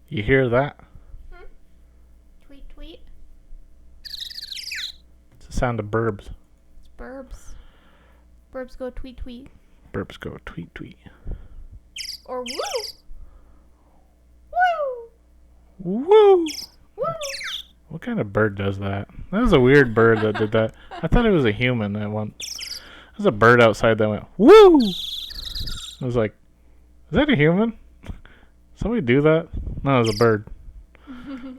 You hear that? Hmm? Tweet, tweet. It's the sound of burbs. It's burbs. Burbs go tweet, tweet. Burbs go tweet, tweet. Or woo! Woo! Woo! Woo! What kind of bird does that? That was a weird bird that did that. I thought it was a human that once. There's a bird outside that went, woo! I was like, is that a human? Somebody do that? No, it was a bird.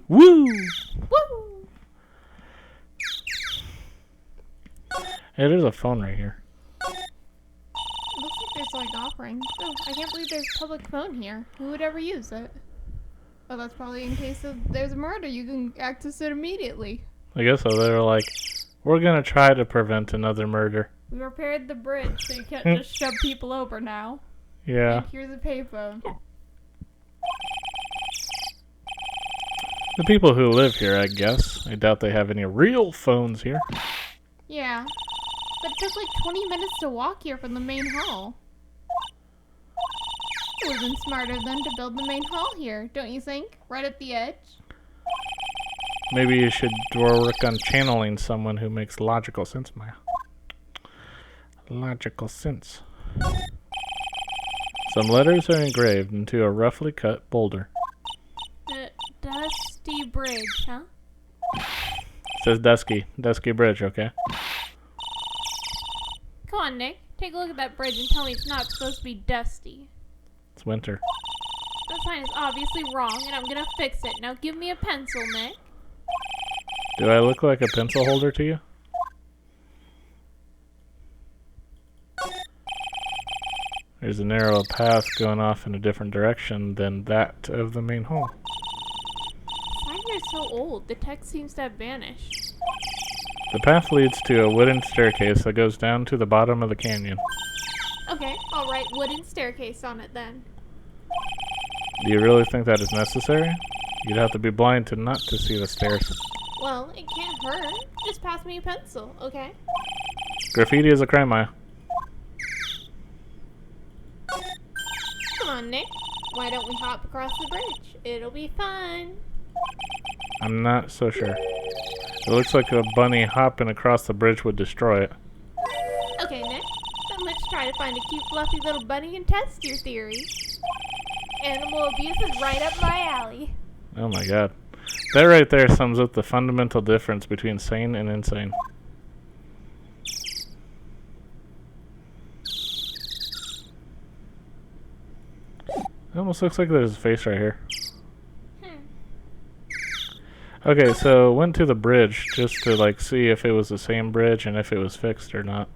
Woo! Woo! Hey, there's a phone right here. Looks like there's like offerings. Oh, I can't believe there's a public phone here. Who would ever use it? Oh, that's probably in case there's a murder. You can access it immediately. I guess so. They were like, we're going to try to prevent another murder. We repaired the bridge, so you can't just shove people over now. Yeah. And here's a payphone. The people who live here, I guess. I doubt they have any real phones here. Yeah. But it took like 20 minutes to walk here from the main hall. It would have been smarter then to build the main hall here, don't you think? Right at the edge. Maybe you should work on channeling someone who makes logical sense, Maya. Logical sense. Some letters are engraved into a roughly cut boulder. The Dusty Bridge, huh? It says Dusky Bridge, okay? Come on, Nick. Take a look at that bridge and tell me it's not supposed to be dusty. It's winter. That sign is obviously wrong, and I'm gonna fix it. Now give me a pencil, Nick. Do I look like a pencil holder to you? There's a narrow path going off in a different direction than that of the main hall. The sign here is so old, the text seems to have vanished. The path leads to a wooden staircase that goes down to the bottom of the canyon. Okay, I'll write wooden staircase on it then. Do you really think that is necessary? You'd have to be blind to not to see the stairs. Well, it can't hurt. Just pass me a pencil, okay? Graffiti is a crime, Maya. Come on, Nick. Why don't we hop across the bridge? It'll be fun. I'm not so sure. It looks like a bunny hopping across the bridge would destroy it. Okay, Nick. Then let's try to find a cute, fluffy little bunny and test your theory. Animal abuse is right up my alley. Oh my god. That right there sums up the fundamental difference between sane and insane. It almost looks like there's a face right here. Okay, so went to the bridge just to like see if it was the same bridge and if it was fixed or not.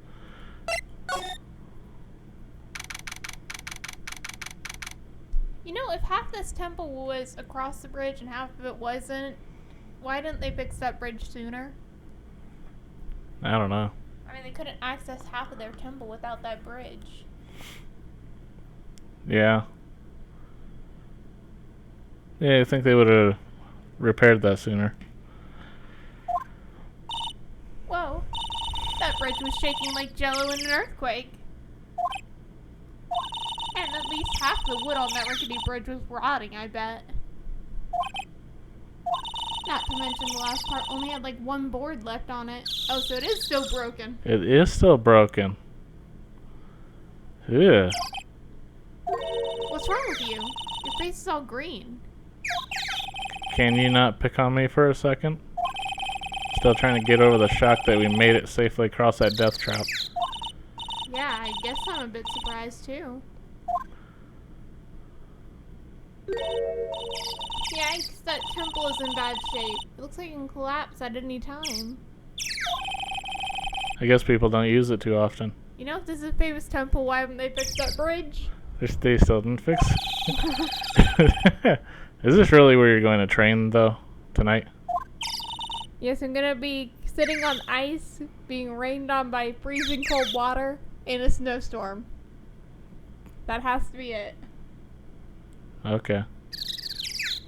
You know, if half this temple was across the bridge and half of it wasn't, why didn't they fix that bridge sooner? I don't know. I mean, they couldn't access half of their temple without that bridge. Yeah. Yeah, I think they would have repaired that sooner. Whoa. That bridge was shaking like jello in an earthquake. And at least half the wood on that rickety bridge was rotting, I bet. Not to mention the last part only had like one board left on it. Oh, so it is still broken. It is still broken. Yeah. What's wrong with you? Your face is all green. Can you not pick on me for a second? Still trying to get over the shock that we made it safely across that death trap. Yeah, I guess I'm a bit surprised too. Yikes, that temple is in bad shape. It looks like it can collapse at any time. I guess people don't use it too often. You know, if this is a famous temple, why haven't they fixed that bridge? They still didn't fix it. Is this really where you're going to train, though, tonight? Yes, I'm gonna be sitting on ice, being rained on by freezing cold water in a snowstorm. That has to be it. Okay. It's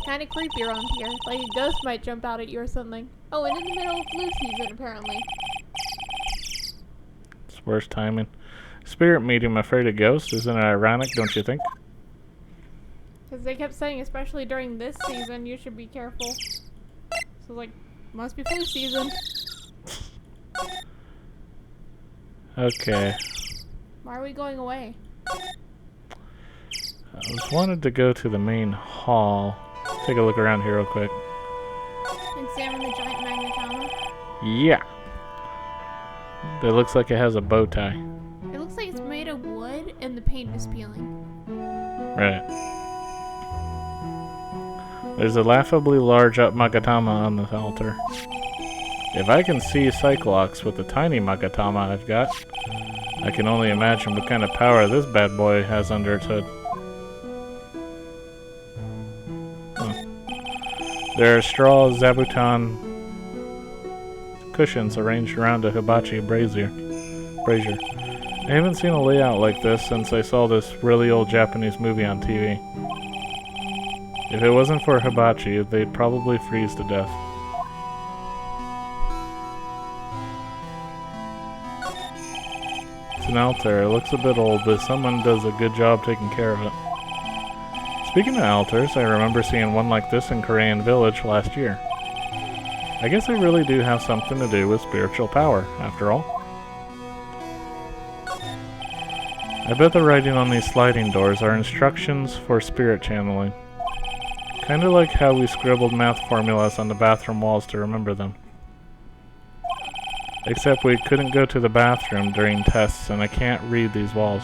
kind of creepy around here. Like a ghost might jump out at you or something. Oh, and in the middle of flu season, apparently. It's worst timing. Spirit medium afraid of ghosts. Isn't it ironic, don't you think? Because they kept saying, especially during this season, you should be careful. So, like, must be flu season. Okay. Why are we going away? I just wanted to go to the main hall. Take a look around here real quick. Examine the giant magnetoma. Yeah. It looks like it has a bow tie. It looks like it's made of wood and the paint is peeling. Right. There's a laughably large magatama on this altar. If I can see Cyclops with the tiny magatama I've got, I can only imagine what kind of power this bad boy has under its hood. There are straw zabuton cushions arranged around a hibachi brazier. I haven't seen a layout like this since I saw this really old Japanese movie on TV. If it wasn't for hibachi, they'd probably freeze to death. It's an altar. It looks a bit old, but someone does a good job taking care of it. Speaking of altars, I remember seeing one like this in Korean Village last year. I guess they really do have something to do with spiritual power, after all. I bet the writing on these sliding doors are instructions for spirit channeling. Kinda like how we scribbled math formulas on the bathroom walls to remember them. Except we couldn't go to the bathroom during tests and I can't read these walls.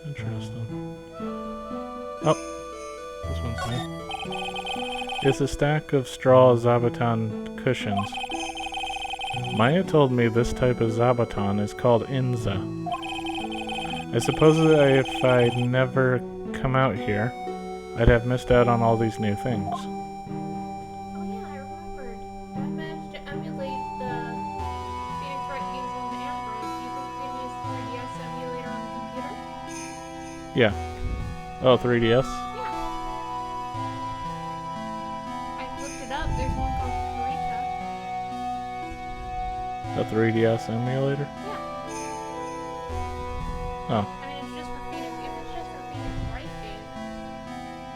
Interesting. Oh, this one's new. It's a stack of straw zabuton cushions. Maya told me this type of zabuton is called inza. I suppose that if I'd never come out here, I'd have missed out on all these new things. Oh yeah, I remembered. I managed to emulate the Phoenix Wright games on Android. Do you think we can use 3DS emulator on the computer? Yeah. Oh, 3DS? Yeah. I looked it up. There's one called Eureka. A 3DS emulator? Yeah. Oh. I mean, it's just for Phoenix. If it's just for Phoenix Wright games,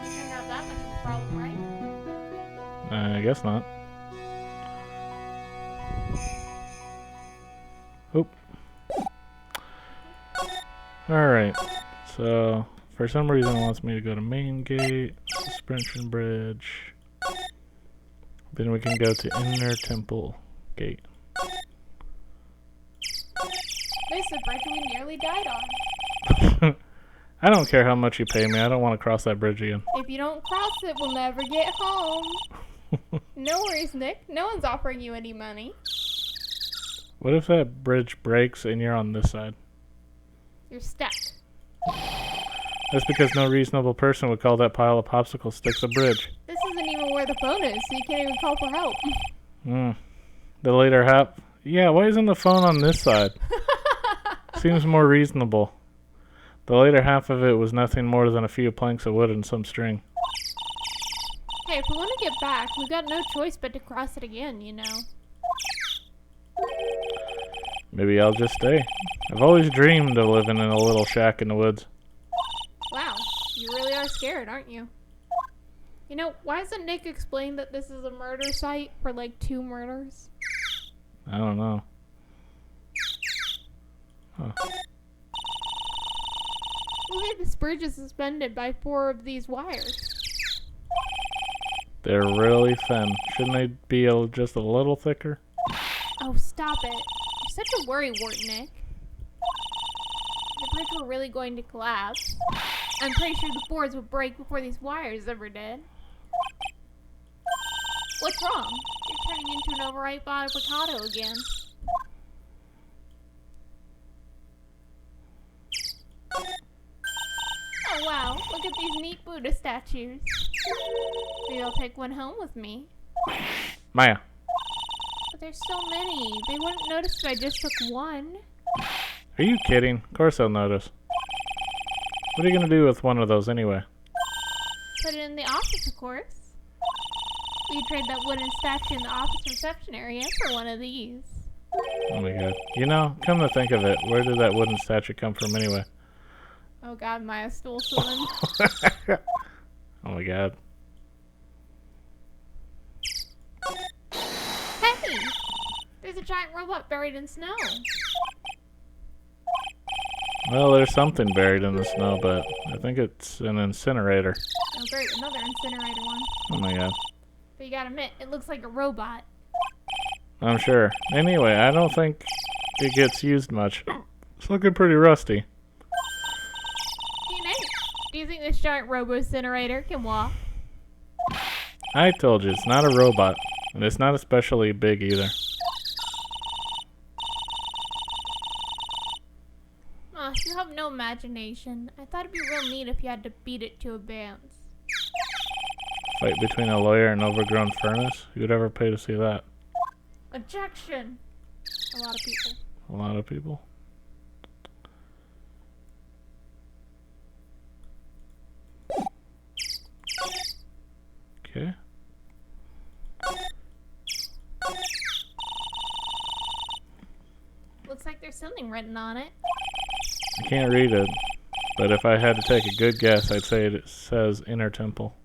it shouldn't have that much of a problem, right? I guess not. Oop. Alright. So, for some reason it wants me to go to main gate, suspension bridge. Then we can go to inner temple gate. This is a bridge we nearly died on. I don't care how much you pay me. I don't want to cross that bridge again. If you don't cross it, we'll never get home. No worries, Nick. No one's offering you any money. What if that bridge breaks and you're on this side? You're stuck. That's because no reasonable person would call that pile of popsicle sticks a bridge. This isn't even where the phone is, so you can't even call for help. The later half. Yeah, why isn't the phone on this side? Seems more reasonable. The later half of it was nothing more than a few planks of wood and some string. Hey, if we want to get back, we've got no choice but to cross it again, you know. Maybe I'll just stay. I've always dreamed of living in a little shack in the woods. Wow, you really are scared, aren't you? You know, why hasn't Nick explained that this is a murder site for like 2 murders? I don't know. Huh. Look at this bridge is suspended by 4 of these wires. They're really thin. Shouldn't they be just a little thicker? Oh, stop it. You're such a worrywart, Nick. If the bridge were really going to collapse, I'm pretty sure the boards would break before these wires ever did. What's wrong? You're turning into an overripe avocado again. Oh wow, look at these neat Buddha statues. Maybe I'll take one home with me. Maya. But there's so many. They wouldn't notice if I just took one. Are you kidding? Of course they'll notice. What are you going to do with one of those anyway? put it in the office, of course. We could trade that wooden statue in the office reception area for one of these. Oh my god. You know, come to think of it, where did that wooden statue come from anyway? Oh god, Maya stole someone. Oh my god. Hey! There's a giant robot buried in snow. Well, there's something buried in the snow, but I think it's an incinerator. Oh great, another incinerator one. Oh my god. But you gotta admit, it looks like a robot. I'm sure. Anyway, I don't think it gets used much. It's looking pretty rusty. Hey Nick, do you think this giant robo-incinerator can walk? I told you, it's not a robot. And it's not especially big either. Aw, you have no imagination. I thought it'd be real neat if you had to beat it to a bounce. Fight between a lawyer and overgrown furnace? Who'd ever pay to see that? Objection! A lot of people. A lot of people. Okay. Looks like there's something written on it. I can't read it, but if I had to take a good guess, I'd say it says Inner Temple.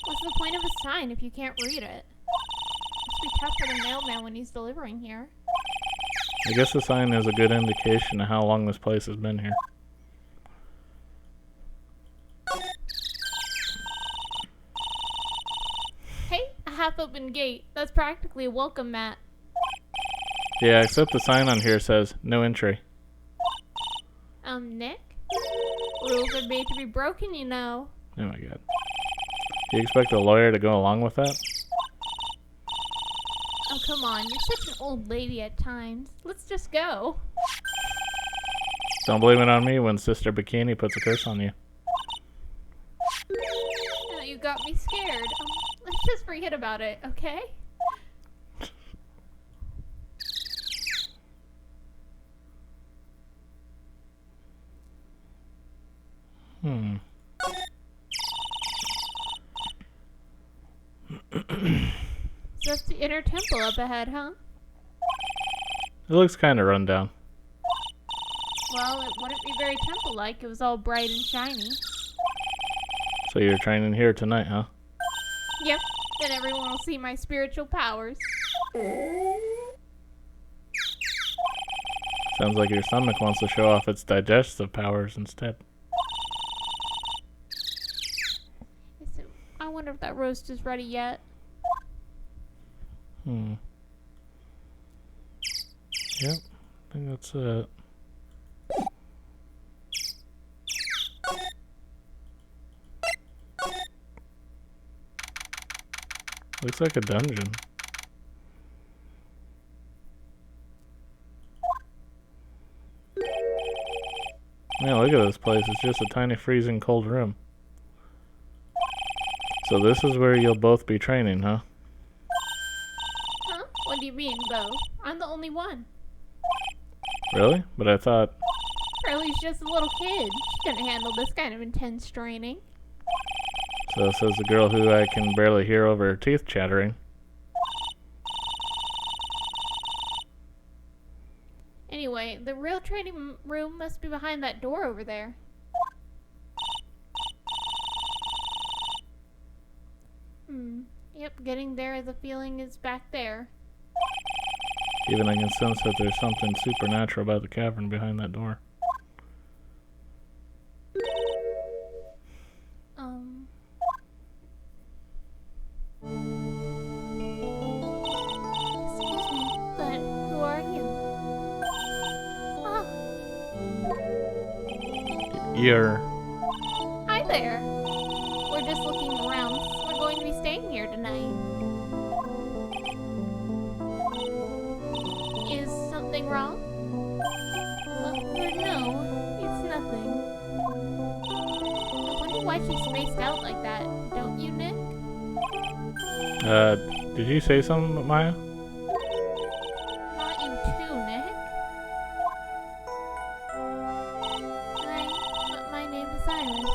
What's the point of a sign if you can't read it? Must be tough for the mailman when he's delivering here. I guess the sign is a good indication of how long this place has been here. Hey, a half-open gate. That's practically a welcome mat. Yeah, except the sign on here says no entry. Nick? Rules are made to be broken, you know. Oh my god. You expect a lawyer to go along with that? Oh, come on. You're such an old lady at times. Let's just go. Don't blame it on me when Sister Bikini puts a curse on you. Oh, you got me scared. Let's just forget about it, okay? So that's the inner temple up ahead, huh? It looks kind of run down. Well, it wouldn't be very temple-like. It was all bright and shiny. So you're training here tonight, huh? Yep. Then everyone will see my spiritual powers. Sounds like your stomach wants to show off its digestive powers instead. I wonder if that roast is ready yet. Yep, I think that's it. Looks like a dungeon. Man, look at this place. It's just a tiny freezing cold room. So this is where you'll both be training, huh? Huh? What do you mean, Bo? I'm the only one. Really? But I thought... Curly's just a little kid. She couldn't handle this kind of intense training. So says the girl who I can barely hear over her teeth chattering. Anyway, the real training room must be behind that door over there. Yep, getting there, the feeling is back there. Even I can sense that there's something supernatural about the cavern behind that door. Excuse me, but who are you? You're... Hi there. We're just looking around. We're going to be staying here tonight. Is something wrong? No, it's nothing. I wonder why she's spaced out like that. Don't you, Nick? Did you say something, Maya? Not you too, Nick. My name is Iris.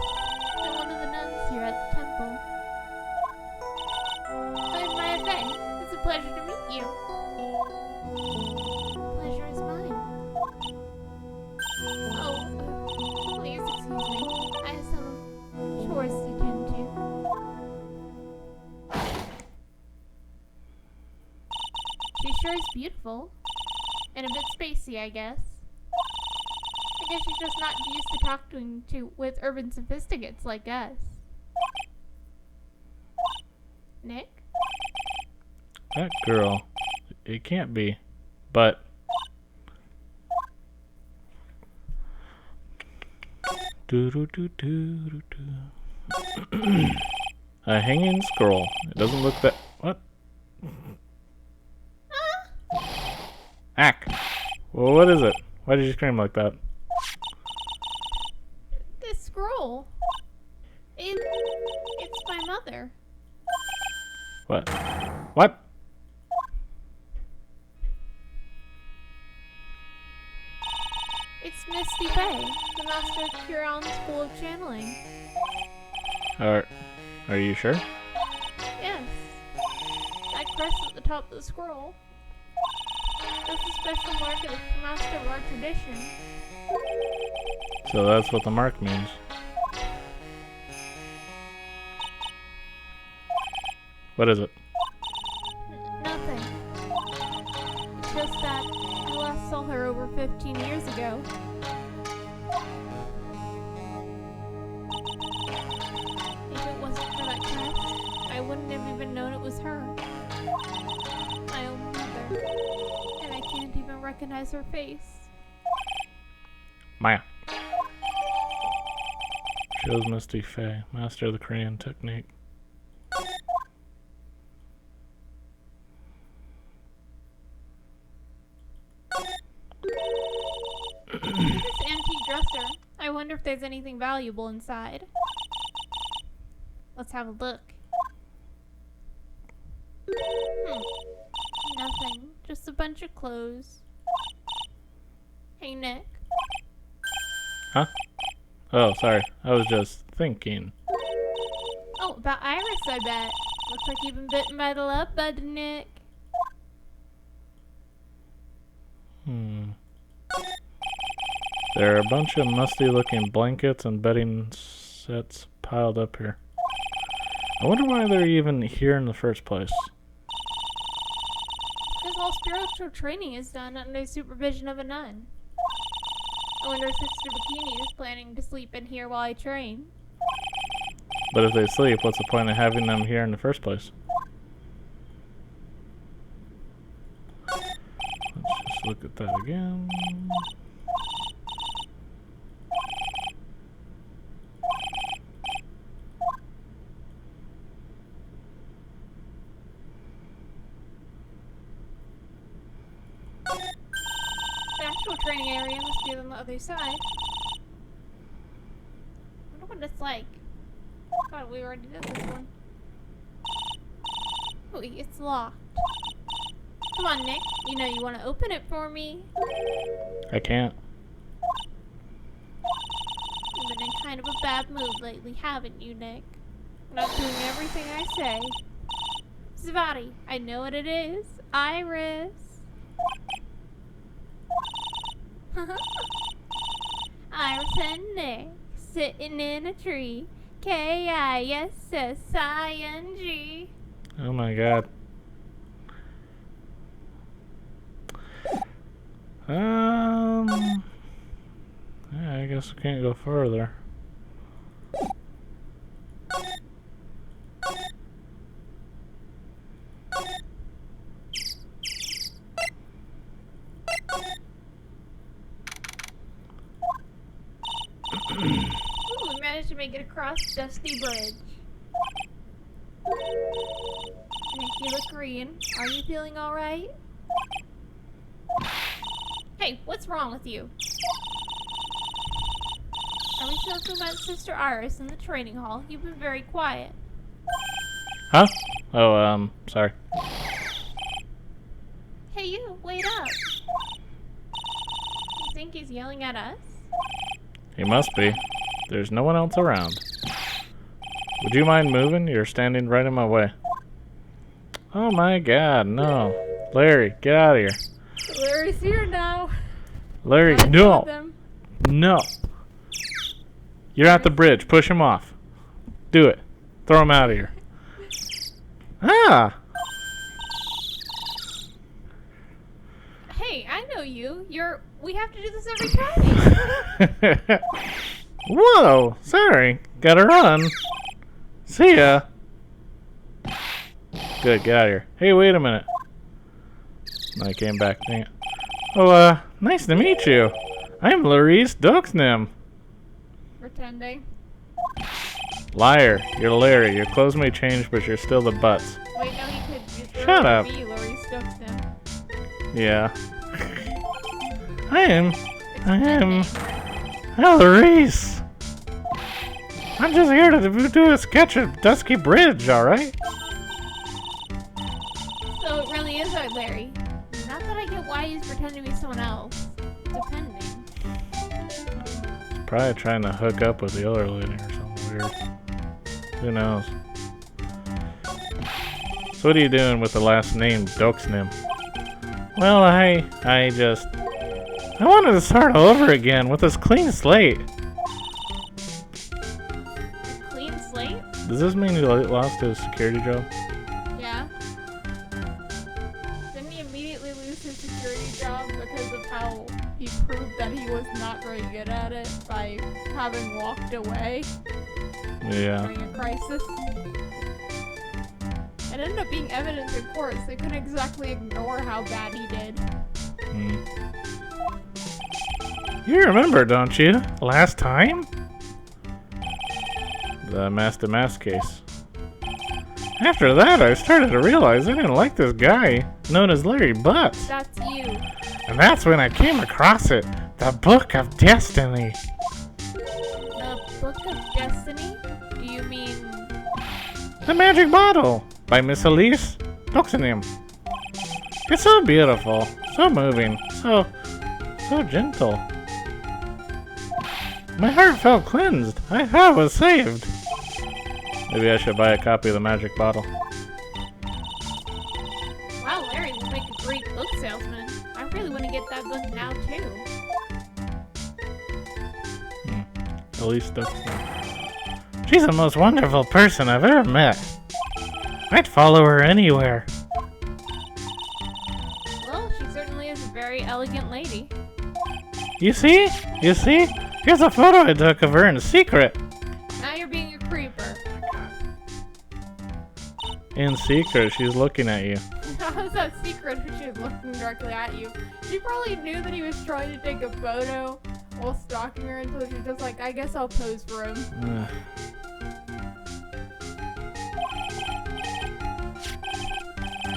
I'm one of the nuns here at the temple. Larry's beautiful. And a bit spacey, I guess. I guess she's just not used to talking with urban sophisticates like us. Nick? That girl. It can't be. But. A hanging scroll. It doesn't look that. What? Ack. Well, what is it? Why did you scream like that? This scroll. It's my mother. What? What? It's Misty Bay, the master of Curon's School of Channeling. Are you sure? Yes. That crest at the top of the scroll. That's a special mark of the master of our tradition. So that's what the mark means. What is it? Nothing. It's just that I last saw her over 15 years ago. If it wasn't for that crest, I wouldn't have even known it was her. My own mother. And I can't even recognize her face. Maya. Shows Misty Faye, master of the Korean technique. This antique dresser. I wonder if there's anything valuable inside. Let's have a look. Nothing. Just a bunch of clothes. Hey, Nick. Huh? Oh, sorry. I was just thinking. Oh, about Iris, I bet. Looks like you've been bitten by the love bug, Nick. There are a bunch of musty-looking blankets and bedding sets piled up here. I wonder why they're even here in the first place. Because all spiritual training is done under supervision of a nun. I wonder if Sister Bikini is planning to sleep in here while I train. But if they sleep, what's the point of having them here in the first place? Let's just look at that again. The actual training area must be on the other side. I wonder what it's like. God, we already did this one. Oh, it's locked. Come on, Nick. You know you want to open it for me. I can't. You've been in kind of a bad mood lately, haven't you, Nick? Not doing everything I say. Zavati, I know what it is. Iris. Iris and Nick sitting in a tree. Kissing. Oh my god. Yeah, I guess I can't go further. Ooh, we managed to make it across Dusty Bridge. Nick, you look green. Are you feeling alright? Hey, what's wrong with you? Are we talking about Sister Iris in the training hall? You've been very quiet. Huh? Oh, sorry. Hey, you, wait up. You think he's yelling at us? He must be. There's no one else around. Would you mind moving? You're standing right in my way. Oh my god, no. Larry, get out of here. Larry's here now. Larry, no. No. You're at the bridge. Push him off. Do it. Throw him out of here. Ah! you. We have to do this every time. Whoa! Sorry. Gotta run. See ya. Good, get out of here. Hey, wait a minute. I came back. Dang it. Oh, nice to meet you. I'm Larice Duxnim. Pretending. Liar. You're Larry. Your clothes may change, but you're still the butts. Wait, no, he could just Shut up. be Laurie Stokeston. Yeah. I am Larice. I'm just here to do a sketch of Dusky Bridge, alright? So it really is our Larry. Not that I get why he's pretending to be someone else. Depending. Probably trying to hook up with the other lady or something weird. Who knows? So what are you doing with the last name Duxnim? Well, I wanted to start over again with this clean slate. Clean slate? Does this mean he lost his security job? Yeah. Didn't he immediately lose his security job because of how he proved that he was not very good at it by having walked away Yeah. during a crisis? It ended up being evidence in court, so they couldn't exactly ignore how bad he did. You remember, don't you? Last time? The Master Mask case. After that, I started to realize I didn't like this guy, known as Larry Butts. That's you. And that's when I came across it. The Book of Destiny. The Book of Destiny? Do you mean... The Magic Bottle by Miss Elise Duxnim. It's so beautiful, so moving, so gentle. My heart felt cleansed. I was saved. Maybe I should buy a copy of the Magic Bottle. Wow, Larry would make a great book salesman. I really want to get that book now, too. Elise Duxnim. She's the most wonderful person I've ever met. I'd follow her anywhere. Well, she certainly is a very elegant lady. You see? Here's a photo I took of her in secret. Now you're being a creeper. In secret, she's looking at you. How's that secret if she's looking directly at you? She probably knew that he was trying to take a photo while stalking her until she's just like, I guess I'll pose for him.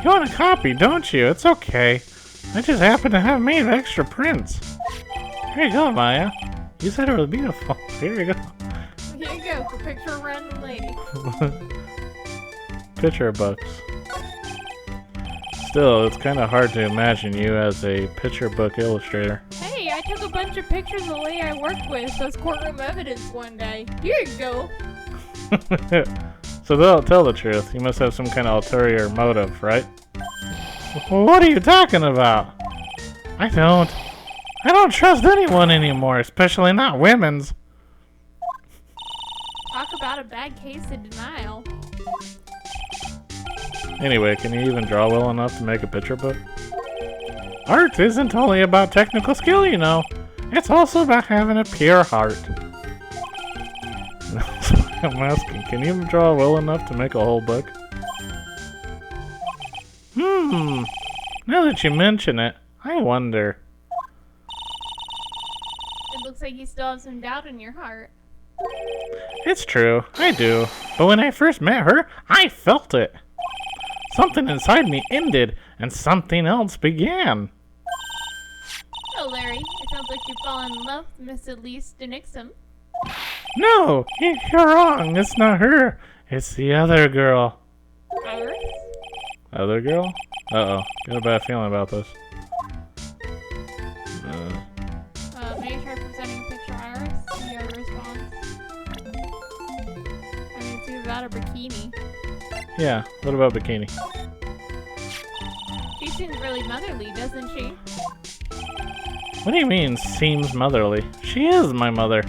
You want a copy, don't you? It's okay. I just happen to have made extra prints. Here you go, Maya. You said it was beautiful. Here you go. Here you go, for picture of random lady. Picture books. Still, it's kind of hard to imagine you as a picture book illustrator. Hey, I took a bunch of pictures of the lady I worked with as courtroom evidence one day. Here you go. So they'll tell the truth. You must have some kind of ulterior motive, right? What are you talking about? I don't trust anyone anymore, especially not women's. Talk about a bad case of denial. Anyway, can you even draw well enough to make a picture book? Art isn't only about technical skill, you know. It's also about having a pure heart. That's why I'm asking, can you draw well enough to make a whole book? Now that you mention it, I wonder. It looks like you still have some doubt in your heart. It's true, I do. But when I first met her, I felt it. Something inside me ended, and something else began. Oh, Larry, it sounds like you've fallen in love with Miss Elise Denixum. No, you're wrong. It's not her. It's the other girl. Iris? Other girl? Uh-oh. Got a bad feeling about this. Maybe try presenting a picture of Iris. See how it responds. I mean, it's either that or bikini. Yeah, what about bikini? She seems really motherly, doesn't she? What do you mean, seems motherly? She is my mother.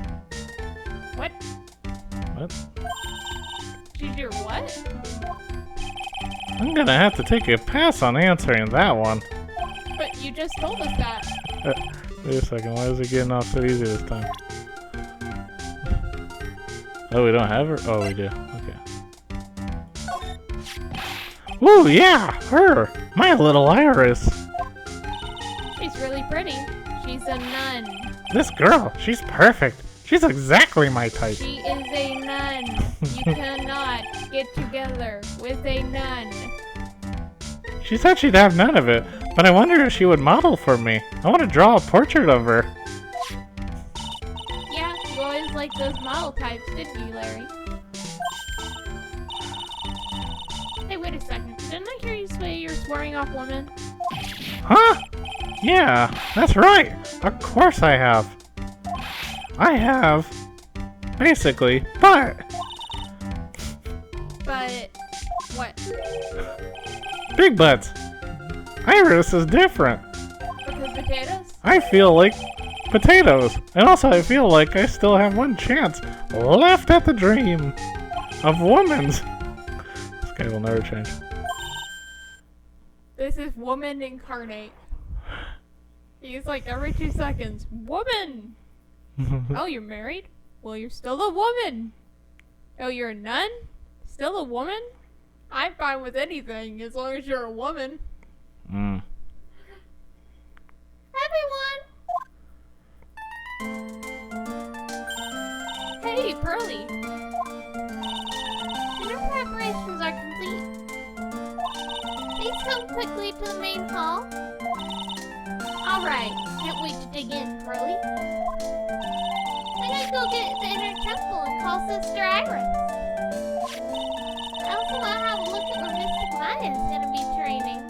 What? What? She's your what? I'm gonna have to take a pass on answering that one. But you just told us that. Wait a second, why is it getting off so easy this time? Oh, we don't have her? Oh, we do. Okay. Ooh, yeah! Her! My little Iris! She's really pretty. She's a nun. This girl, she's perfect. She's exactly my type. She is a nun. You cannot get together with a nun. She said she'd have none of it, but I wonder if she would model for me. I want to draw a portrait of her. Yeah, you always liked those model types, didn't you, Larry? Hey, wait a second. Didn't I hear you say you're swearing off women? Huh? Yeah, that's right. Of course I have. I have. Basically, but... But... what? Big butts. Iris is different. Because potatoes? I feel like potatoes. And also I feel like I still have one chance left at the dream of women's. This guy will never change. This is woman incarnate. He's like every 2 seconds, woman! Oh, you're married? Well, you're still a woman. Oh, you're a nun? Still a woman? I'm fine with anything as long as you're a woman. Mm. Hey, Pearly. Dinner preparations are complete. Please come quickly to the main hall. Alright, can't wait to dig in, Pearly. I gotta go get the inner temple and call Sister Iris. I also want to have a look at where Mystic Maya is gonna be training.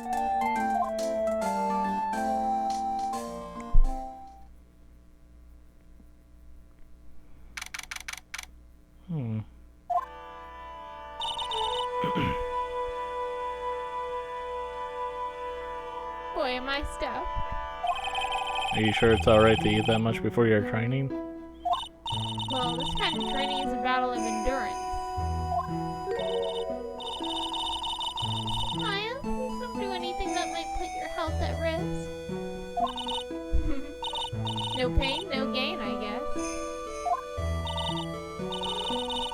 Boy, am I stuffed. Are you sure it's alright to eat that much before your training? Well, this kind of training is a battle of endurance. Maya, please don't do anything that might put your health at risk. No pain, no gain, I guess.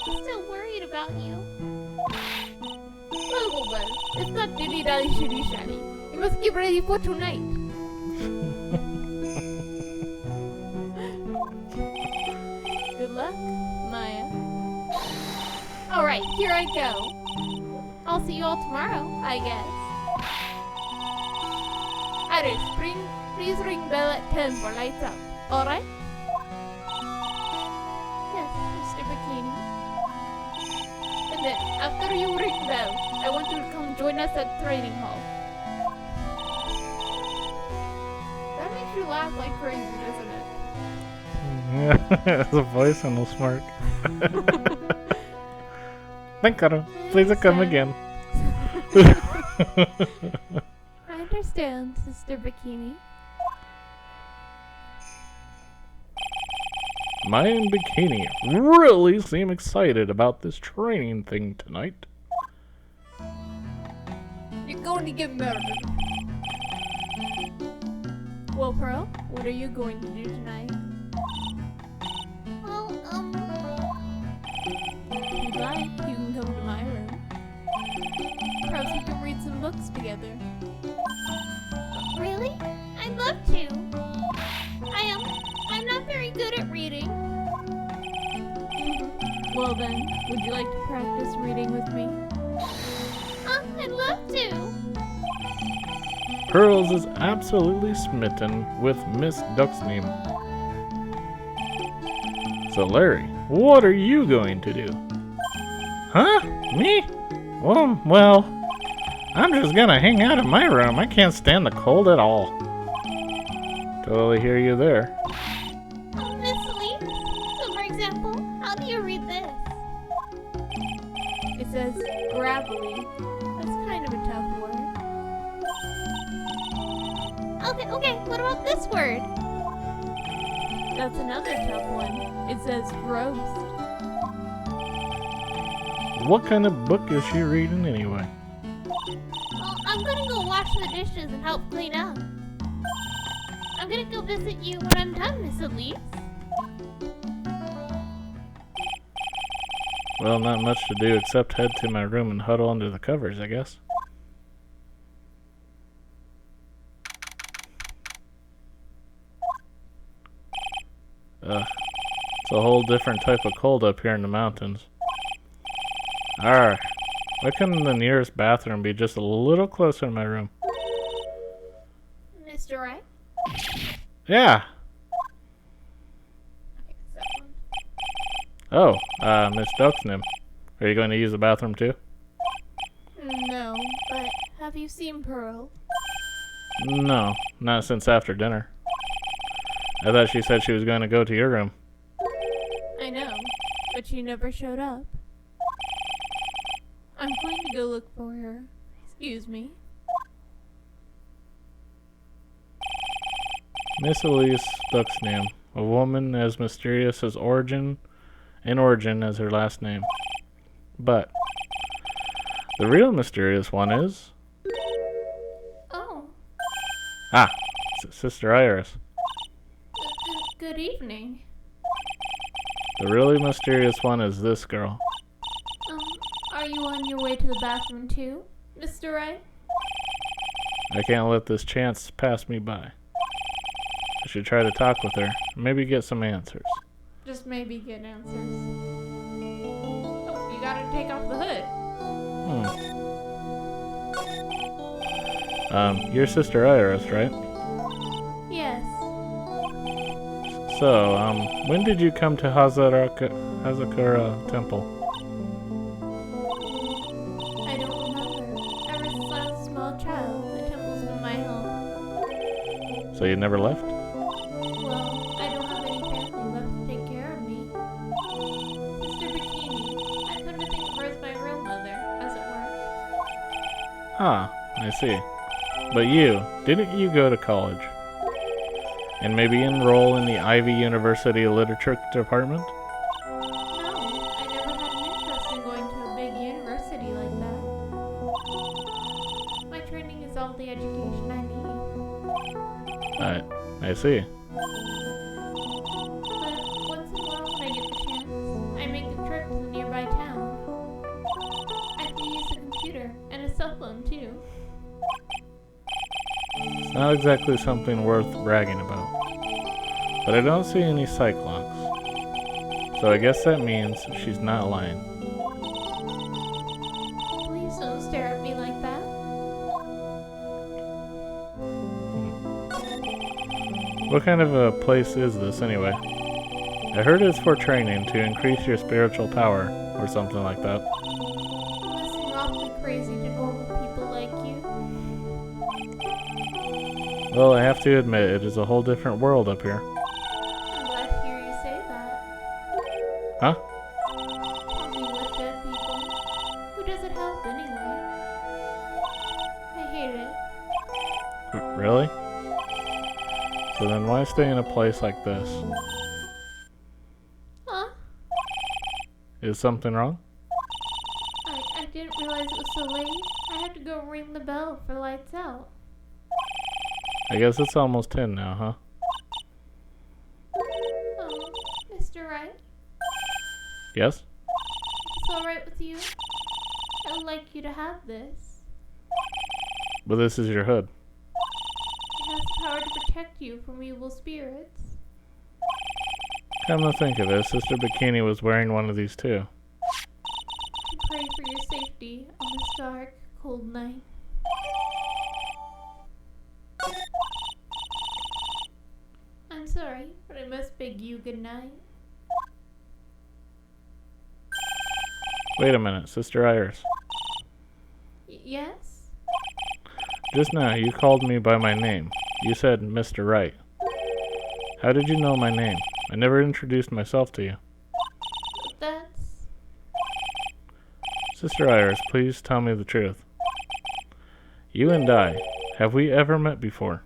I'm still worried about you. Well, it's not dilly-dally shitty-shanny. You must get ready for tonight. Good luck, Maya. Alright, here I go. I'll see you all tomorrow, I guess. Iris, please ring bell at 10 for lights up. Alright? Yes, Mr. Bikini. And then, after you ring bell, I want you to come join us at training hall. That makes you laugh like crazy, doesn't it? Yeah, it's a voice and a smirk. Thank God. Please come again. I understand, Sister Bikini. Maya and Bikini really seem excited about this training thing tonight. You're going to get murdered. Well, Pearl, what are you going to do tonight? Well, if you'd like, you can come to my room. Perhaps we can read some books together. Really? I'd love to. I'm not very good at reading. Well then, would you like to practice reading with me? I'd love to. Pearls is absolutely smitten with Miss Duck's name. So Larry, what are you going to do? Huh? Me? Well, I'm just gonna hang out in my room. I can't stand the cold at all. Totally hear you there. Miss Lee, so for example, how do you read this? It says gravelly. That's kind of a tough word. Okay, what about this word? That's another tough one. It says roast. What kind of book is she reading anyway? Well, I'm gonna go wash the dishes and help clean up. I'm gonna go visit you when I'm done, Miss Elise. Well, not much to do except head to my room and huddle under the covers, I guess. Ugh. It's a whole different type of cold up here in the mountains. Arr. Why couldn't the nearest bathroom be just a little closer to my room? Mr. Wright? Yeah. Oh, Miss Duxnam. Are you going to use the bathroom too? No, but have you seen Pearl? No, not since after dinner. I thought she said she was going to go to your room. I know, but she never showed up. I'm going to go look for her. Excuse me. Miss Elise Duxnam, a woman as mysterious as origin as her last name. But the real mysterious one is... Oh, Sister Iris. good evening. The really mysterious one is this girl. Are you on your way to the bathroom too, Mr. Wright? I can't let this chance pass me by. I should try to talk with her, maybe get some answers. Just maybe get answers. Oh, you gotta take off the hood. You're Sister Iris, right? Yes. So, when did you come to Hazakura Temple? I don't remember. Ever since I was a small child, the temple's been my home. So you never left? Well, I don't have any family left to take care of me. Sister Bikini, I come to think of her as my real mother, as it were. Ah, I see. But didn't you go to college? And maybe enroll in the Ivy University Literature Department? No, I never had an interest in going to a big university like that. My training is all the education I need. I see. But once in a while when I get the chance, I make a trip to the nearby town. I can use a computer and a cell phone too. It's not exactly something worth bragging about. But I don't see any Cyclops. So I guess that means she's not lying. Please don't stare at me like that. What kind of a place is this anyway? I heard it's for training to increase your spiritual power, or something like that. Missing awfully crazy to normal people like you. Well, I have to admit, it is a whole different world up here. I'm glad to hear you say that. Huh? Talking with dead people. Who does it help anyway? I hate it. Really? So then why stay in a place like this? Huh? Is something wrong? I didn't realize it was so late. I had to go ring the bell for lights out. I guess it's almost 10 now, huh? Mr. Wright, Yes? if it's alright with you, I would like you to have this. But this is your hood. It has the power to protect you from evil spirits. Come to think of it, Sister Bikini was wearing one of these too. I pray for your safety on this dark, cold night. I'm sorry, but I must bid you good night. Wait a minute, Sister Iris. Yes? Just now, you called me by my name. You said Mr. Wright. How did you know my name? I never introduced myself to you. That's... Sister Iris, please tell me the truth. You and I, have we ever met before?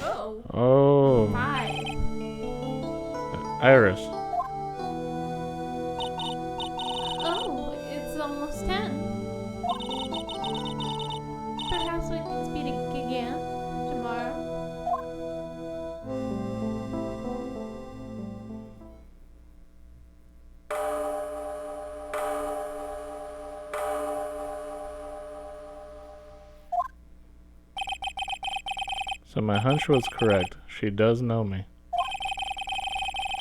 Oh. Oh, 5. Iris. Oh, it's almost 10. So my hunch was correct. She does know me.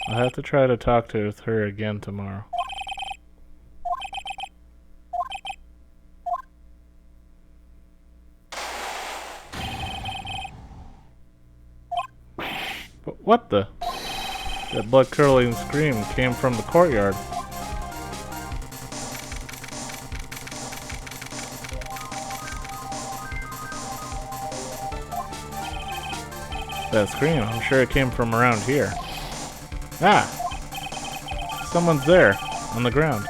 I'll have to try to talk to her again tomorrow. But what the? That blood-curdling scream came from the courtyard. That scream, I'm sure it came from around here. Ah! Someone's there, on the ground.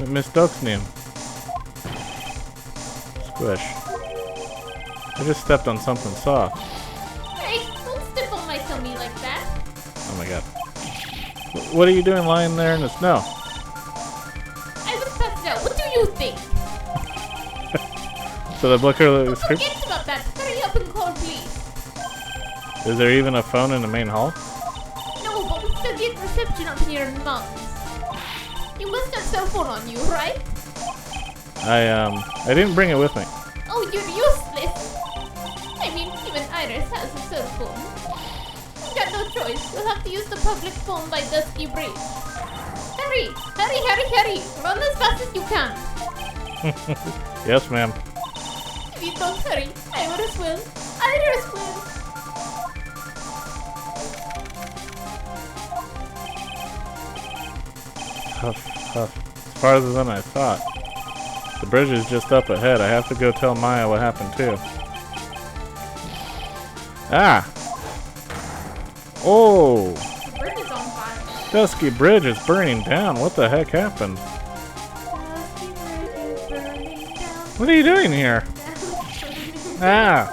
Miss Duck's name. Squish. I just stepped on something soft. Hey, don't step on my tummy like that. Oh my god. What are you doing lying there in the snow? I was passed out. What do you think? So the blood-curdling scream? Forget about that. Hurry up and call police. Is there even a phone in the main hall? No, but we still get reception up here in the mountains. You must have cell phone on you, right? I didn't bring it with me. Oh, you're useless. I mean, even Iris has a cell phone. You've got no choice. You'll have to use the public phone by Dusky Bridge. Hurry! Hurry, hurry, hurry! Run as fast as you can. Yes, ma'am. If you don't hurry, Iris will. Iris will. Huff, huff. It's farther than I thought. The bridge is just up ahead. I have to go tell Maya what happened too. Ah! Oh! The bridge is on fire. Dusky Bridge is burning down. What the heck happened? Dusky Bridge is burning down. What are you doing here? Ah!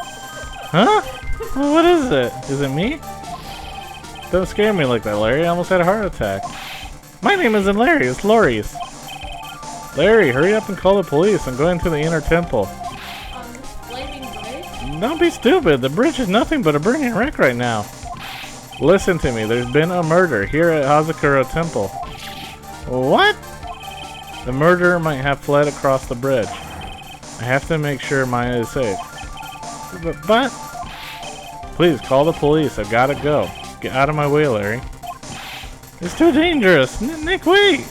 Huh? Well, what is it? Is it me? Don't scare me like that, Larry. I almost had a heart attack. My name isn't Larry, it's Lori's. Larry, hurry up and call the police. I'm going to the inner temple. On this flaming bridge? Don't be stupid. The bridge is nothing but a burning wreck right now. Listen to me. There's been a murder here at Hazakura Temple. What? The murderer might have fled across the bridge. I have to make sure Maya is safe. But... Please, call the police. I've got to go. Get out of my way, Larry. It's too dangerous. Nick, wait! I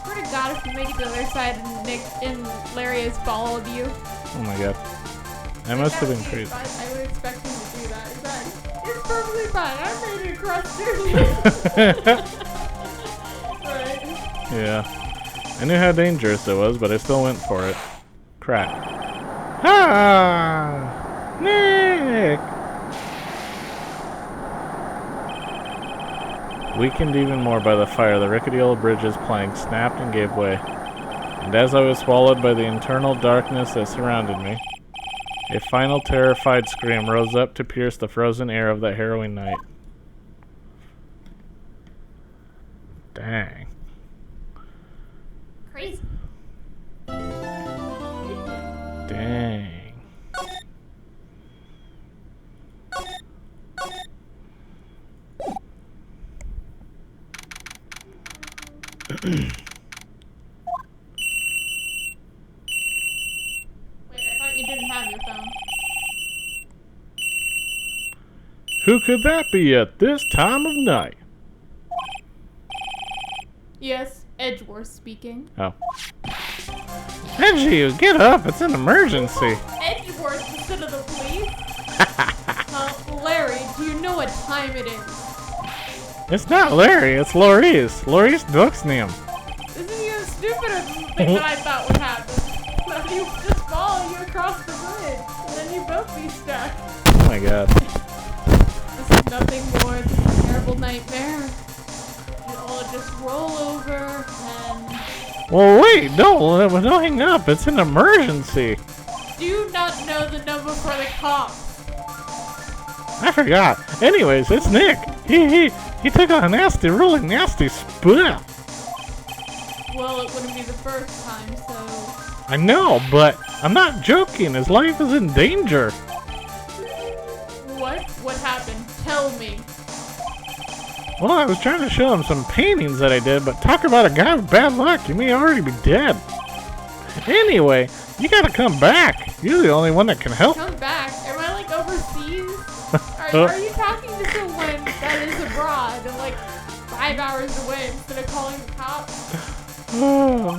swear to God, if you make it to the other side and Larry has followed you. Oh my god. I must have been crazy. I would expect him to do that. It's perfectly fine. I'm ready to cross through. Right. Yeah. I knew how dangerous it was, but I still went for it. Crap. Ah! Nick! Weakened even more by the fire, the rickety old bridge's plank snapped and gave way. And as I was swallowed by the internal darkness that surrounded me, a final terrified scream rose up to pierce the frozen air of that harrowing night. Dang. Crazy. Dang. Wait, I thought you didn't have your phone. Who could that be at this time of night? Yes, Edgeworth speaking. Oh. Edgy, get up. It's an emergency. Edgeworth instead of the police? Larry, do you know what time it is? It's not Larry, it's Lori's. Lori's Duck's name. This is even stupider than what I thought would happen. That he would just follow you across the bridge, and then you both be stuck. Oh my god. This is nothing more than a terrible nightmare. You all just roll over and... Well, wait, no, hang up. It's an emergency. Do not know the number for the cops. I forgot. Anyways, it's Nick. He took a really nasty spit. Well, it wouldn't be the first time, so... I know, but I'm not joking. His life is in danger. What? What happened? Tell me. Well, I was trying to show him some paintings that I did, but talk about a guy with bad luck. He may already be dead. Anyway, you gotta come back. You're the only one that can help. Come back. Am I like overseas? Are you talking to someone that is abroad and like 5 hours away instead of calling the cops? Oh,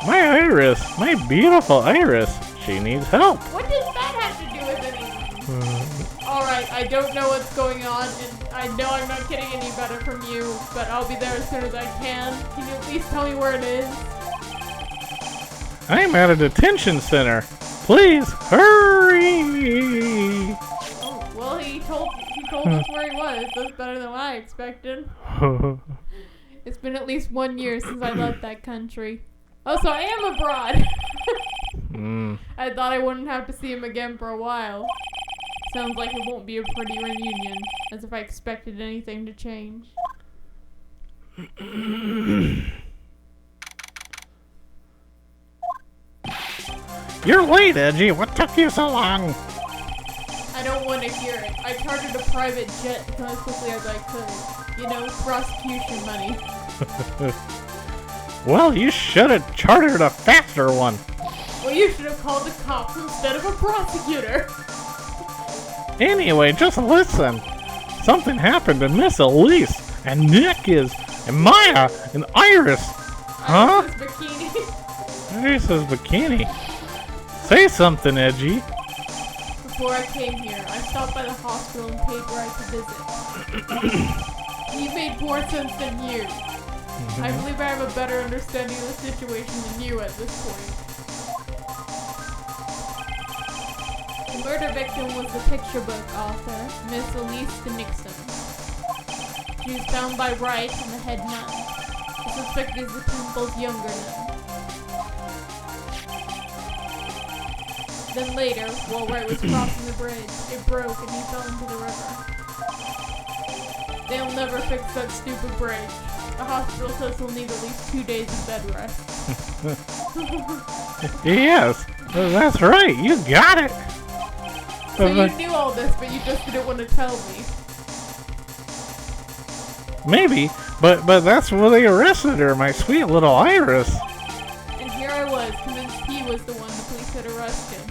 my Iris, my beautiful Iris. She needs help. What does that have to do with anything? Alright, I don't know what's going on, and I know I'm not getting any better from you, but I'll be there as soon as I can. Can you at least tell me where it is? I'm at a detention center. Please hurry. Oh, well, he told us where he was. That's better than what I expected. It's been at least 1 year since I left that country. Oh, so I am abroad. I thought I wouldn't have to see him again for a while. Sounds like it won't be a pretty reunion, as if I expected anything to change. You're late, Edgy. What took you so long? I don't want to hear it. I chartered a private jet to come as quickly as I could. You know, prosecution money. Well, you should have chartered a faster one. Well, you should have called the cops instead of a prosecutor. Anyway, just listen. Something happened to Miss Elise, and Nick and Maya, and Iris. Huh? Iris' bikini. Iris's bikini. Say something, Edgy. Before I came here, I stopped by the hospital and paid where I could visit. He made more sense than you. I believe I have a better understanding of the situation than you at this point. The murder victim was the picture book author, Miss Elise Nixon. She was found by Wright and the head nun. The suspect is the temple's younger nun. Then later, while Wright was crossing the bridge, it broke and he fell into the river. They'll never fix that stupid bridge. The hospital says he'll need at least 2 days of bed rest. Yes, that's right. You got it. So you knew all this, but you just didn't want to tell me. Maybe, but that's where they arrested her, my sweet little Iris. And here I was, convinced he was the one the police had arrested.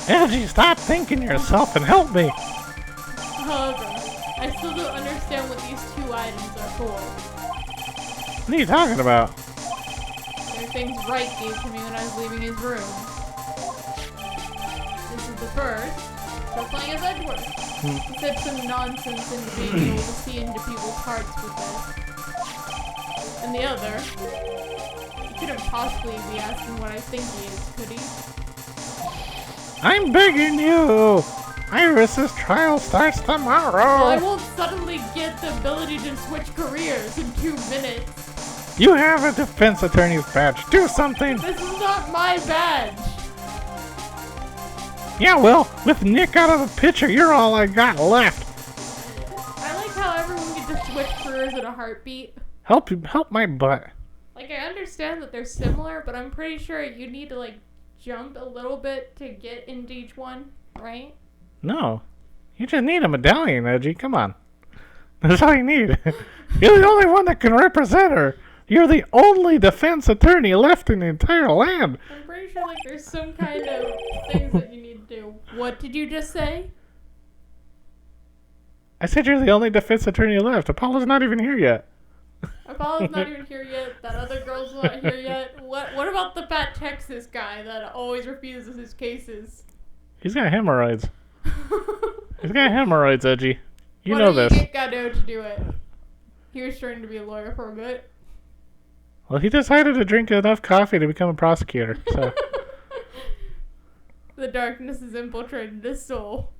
Edgy, stop thinking yourself and help me. However, I still don't understand what these 2 items are for. What are you talking about? They're things Wright gave to me when I was leaving his room. This is the first. Still playing as Edward. He said some nonsense into being able to see into people's hearts with this. And the other, he couldn't possibly be asking what I think he is, could he? I'm begging you. Iris's trial starts tomorrow. Well, I won't suddenly get the ability to switch careers in 2 minutes. You have a defense attorney's badge. Do something. This is not my badge. Yeah, well, with Nick out of the picture, you're all I got left. I like how everyone can just switch careers in a heartbeat. Help my butt. Like, I understand that they're similar, but I'm pretty sure you need to, like, jump a little bit to get into each one, right? No. You just need a medallion, Edgy. Come on. That's all you need. You're the only one that can represent her. You're the only defense attorney left in the entire land. I'm pretty sure, like, there's some kind of things that you need to do. What did you just say? I said you're the only defense attorney left. Apollo's not even here yet. Apollo's not even here yet. That other girl's not here yet. What about the fat Texas guy that always refuses his cases? He's got hemorrhoids. He's got hemorrhoids, Edgy. You know this. Why don't you get Gado to do it? He was trying to be a lawyer for a bit. Well, he decided to drink enough coffee to become a prosecutor, so. The darkness has infiltrated his soul.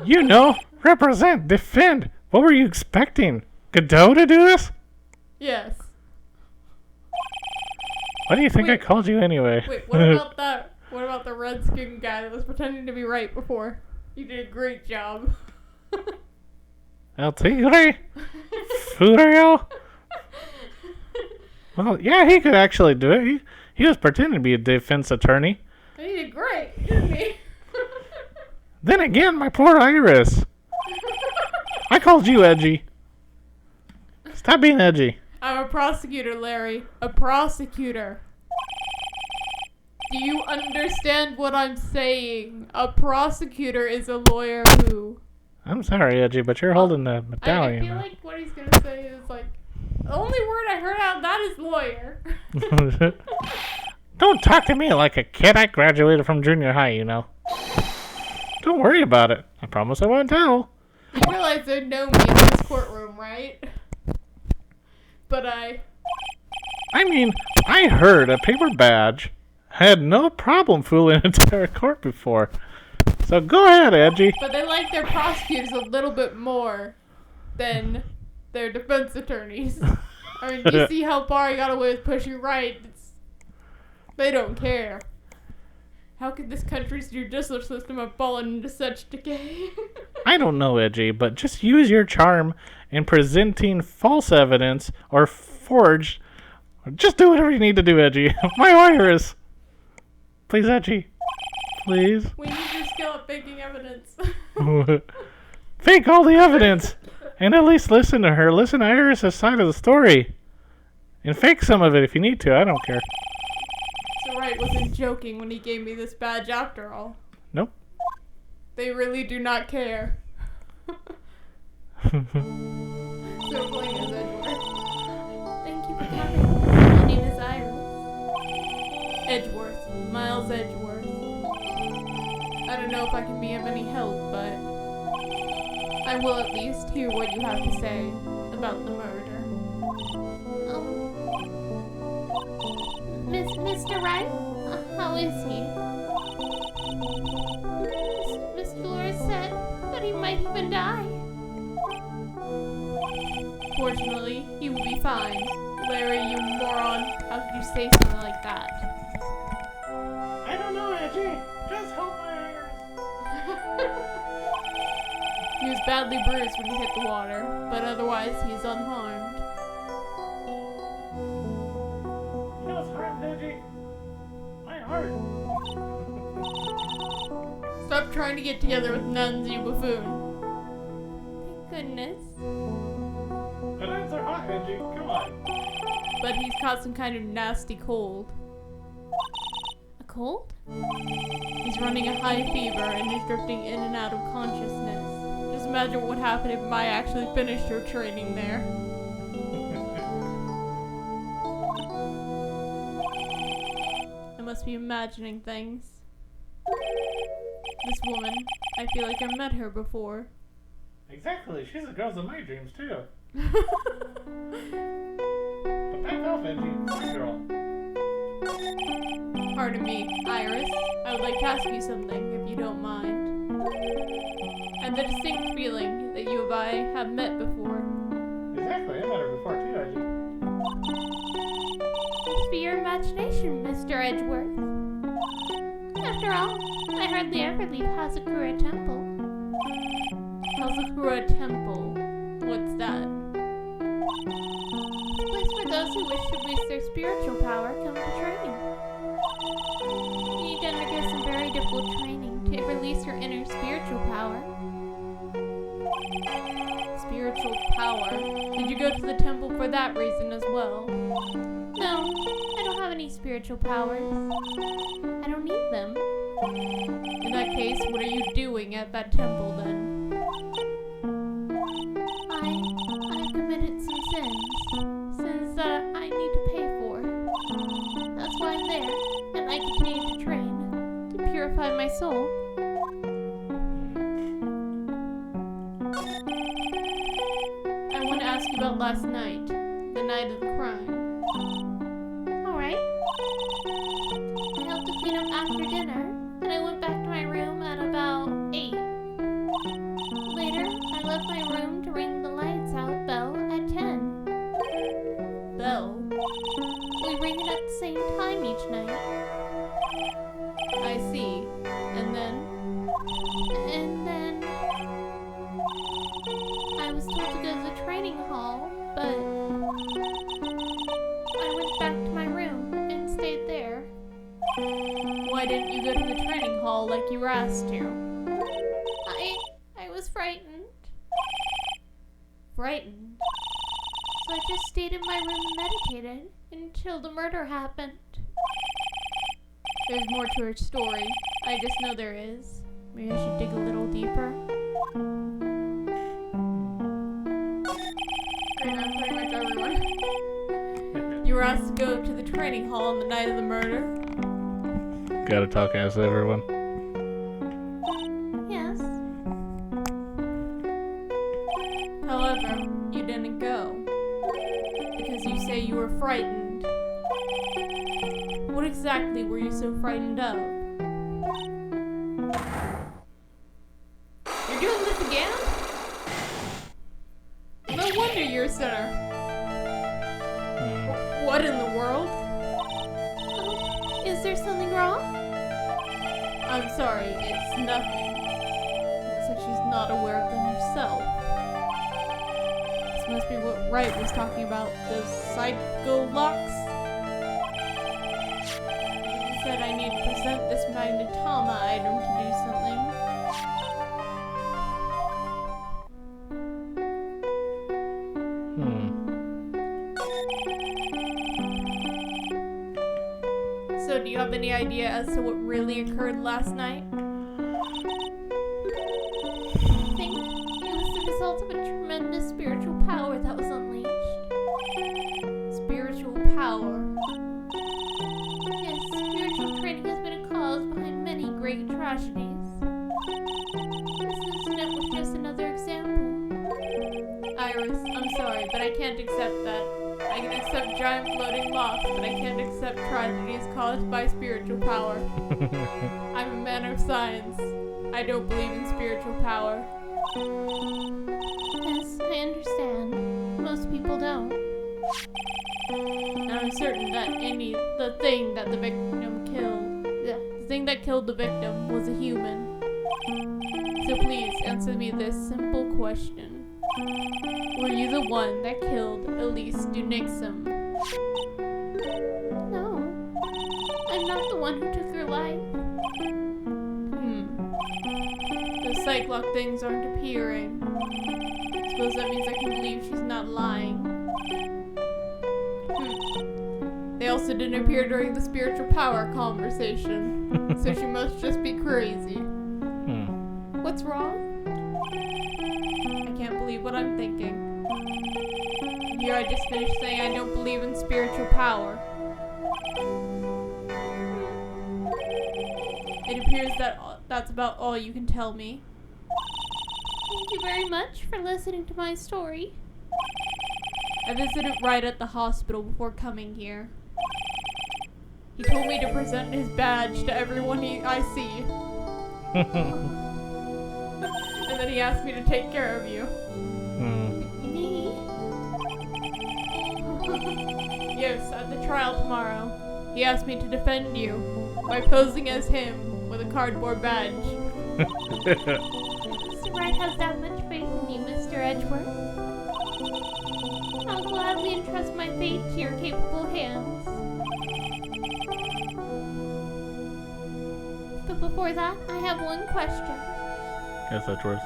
You know, represent, defend. What were you expecting? Godot to do this? Yes. Why do you think I called you anyway? Wait, what about that? What about the red-skinned guy that was pretending to be right before? You did a great job. El Tigre? Furio? Well, yeah, he could actually do it. He was pretending to be a defense attorney. He did great, didn't he? Then again, my poor Iris. I called you Edgy. Stop being edgy. I'm a prosecutor, Larry. A prosecutor. Do you understand what I'm saying? A prosecutor is a lawyer who... I'm sorry, Edgy, but you're holding the I medallion. feel like what he's gonna say is like, the only word I heard out of that is lawyer. Don't talk to me like a kid. I graduated from junior high, you know. Don't worry about it. I promise I won't tell. You realize they know me in this courtroom, right? But I mean, I heard a paper badge had no problem fooling an entire court before. So go ahead, Edgy. But they like their prosecutors a little bit more than their defense attorneys. I mean, you see how far I got away with pushing right. They don't care. How could this country's judicial system have fallen into such decay? I don't know, Edgy, but just use your charm in presenting false evidence or forged. Just do whatever you need to do, Edgy. My lawyer is. Please, Edgy. Please. We need your skill at faking evidence. Fake all the evidence. And at least listen to her. Listen to Iris' side of the story. And fake some of it if you need to. I don't care. So Wright wasn't joking when he gave me this badge after all. Nope. They really do not care. So playing as Edgeworth. Thank you for coming. My name is Iris. Edgeworth. Miles Edgeworth. I don't know if I can be of any help, but I will at least hear what you have to say about the murder. Mr. Wright? How is he? Miss Dolores said that he might even die. Fortunately, he will be fine. Larry, you moron. How could you say something like that? I don't know, Edgy. Just hold my ears. He was badly bruised when he hit the water, but otherwise he is unharmed. You know what's hard, Edgy? My heart. Stop trying to get together with nuns, you buffoon. Thank goodness. The nuns are hot, Edgy. Come on. But he's caught some kind of nasty cold. A cold? He's running a high fever and is drifting in and out of consciousness. Just imagine what would happen if Maya actually finished her training there. I must be imagining things. This woman, I feel like I've met her before. Exactly. She's the girls of my dreams, too. But back off, Edgy. My girl. Pardon me, Iris. I would like to ask you something, if you don't mind. I have the distinct feeling that you and I have met before. Exactly. I met her before, too, Edgy. Must be your imagination, Mr. Edgeworth. After all, I hardly ever leave Hazakura Temple. Hazakura Temple. What's that? It's a place where those who wish to boost their spiritual power come to train. You need to undergo some very difficult training to release your inner spiritual power. Spiritual power. Did you go to the temple for that reason as well? No, I don't have any spiritual powers. I don't need them. In that case, what are you doing at that temple then? I committed some sins that I need to pay for. That's why I'm there, and I continue to train to purify my soul. I want to ask you about last night, the night of the crime. Alright. I helped to clean up after dinner, and I went back to my room at about 8. Later, I left my room to ring the lights out bell at 10. Bell. We ring it at the same time each night. I see. And then? And then I was told to go to the training hall, but I went back to my room and stayed there. Why didn't you go to the training hall like you were asked to? I was frightened. Frightened? So I just stayed in my room and meditated until the murder happened. There's more to her story. I just know there is. Maybe I should dig a little deeper. Okay, now pretty much everyone. You were asked to go to the training hall on the night of the murder. Gotta talk as everyone. Yes. However, you didn't go. Because you say you were frightened. What exactly were you so frightened of? You're doing this again? No wonder you're a sinner. What in the world? Is there something wrong? I'm sorry, it's nothing. Looks like she's not aware of them herself. This must be what Wright was talking about, those psycho locks. He said I need to present this magnetoma item to do something. So do you have any idea as to what really occurred last night? I think it was the result of a tremendous spiritual power that was unleashed. Spiritual power. Yes, spiritual training has been a cause behind many great tragedies. This incident was just another example. Iris, I'm sorry, but I can't accept that. I can accept giant floating locks, but I can't accept tragedies caused by spiritual power. I'm a man of science. I don't believe in spiritual power. Yes, I understand. Most people don't. And I'm certain that the thing that the victim killed, the thing that killed the victim was a human. So please answer me this simple question. Were you the one that killed Elise Dunixum? No. I'm not the one who took her life. The Cyclock things aren't appearing. Suppose that means I can believe she's not lying. They also didn't appear during the spiritual power conversation. So she must just be crazy. What's wrong? I can't believe what I'm thinking. Here I just finished saying I don't believe in spiritual power. It appears that that's about all you can tell me. Thank you very much for listening to my story. I visited Wright at the hospital before coming here. He told me to present his badge to everyone I see. And then he asked me to take care of you. Me? Yes, at the trial tomorrow. He asked me to defend you by posing as him with a cardboard badge. Mr. Wright has that much faith in you, Mr. Edgeworth. I'll gladly entrust my fate to your capable hands. But before that, I have one question. Guess that's worse.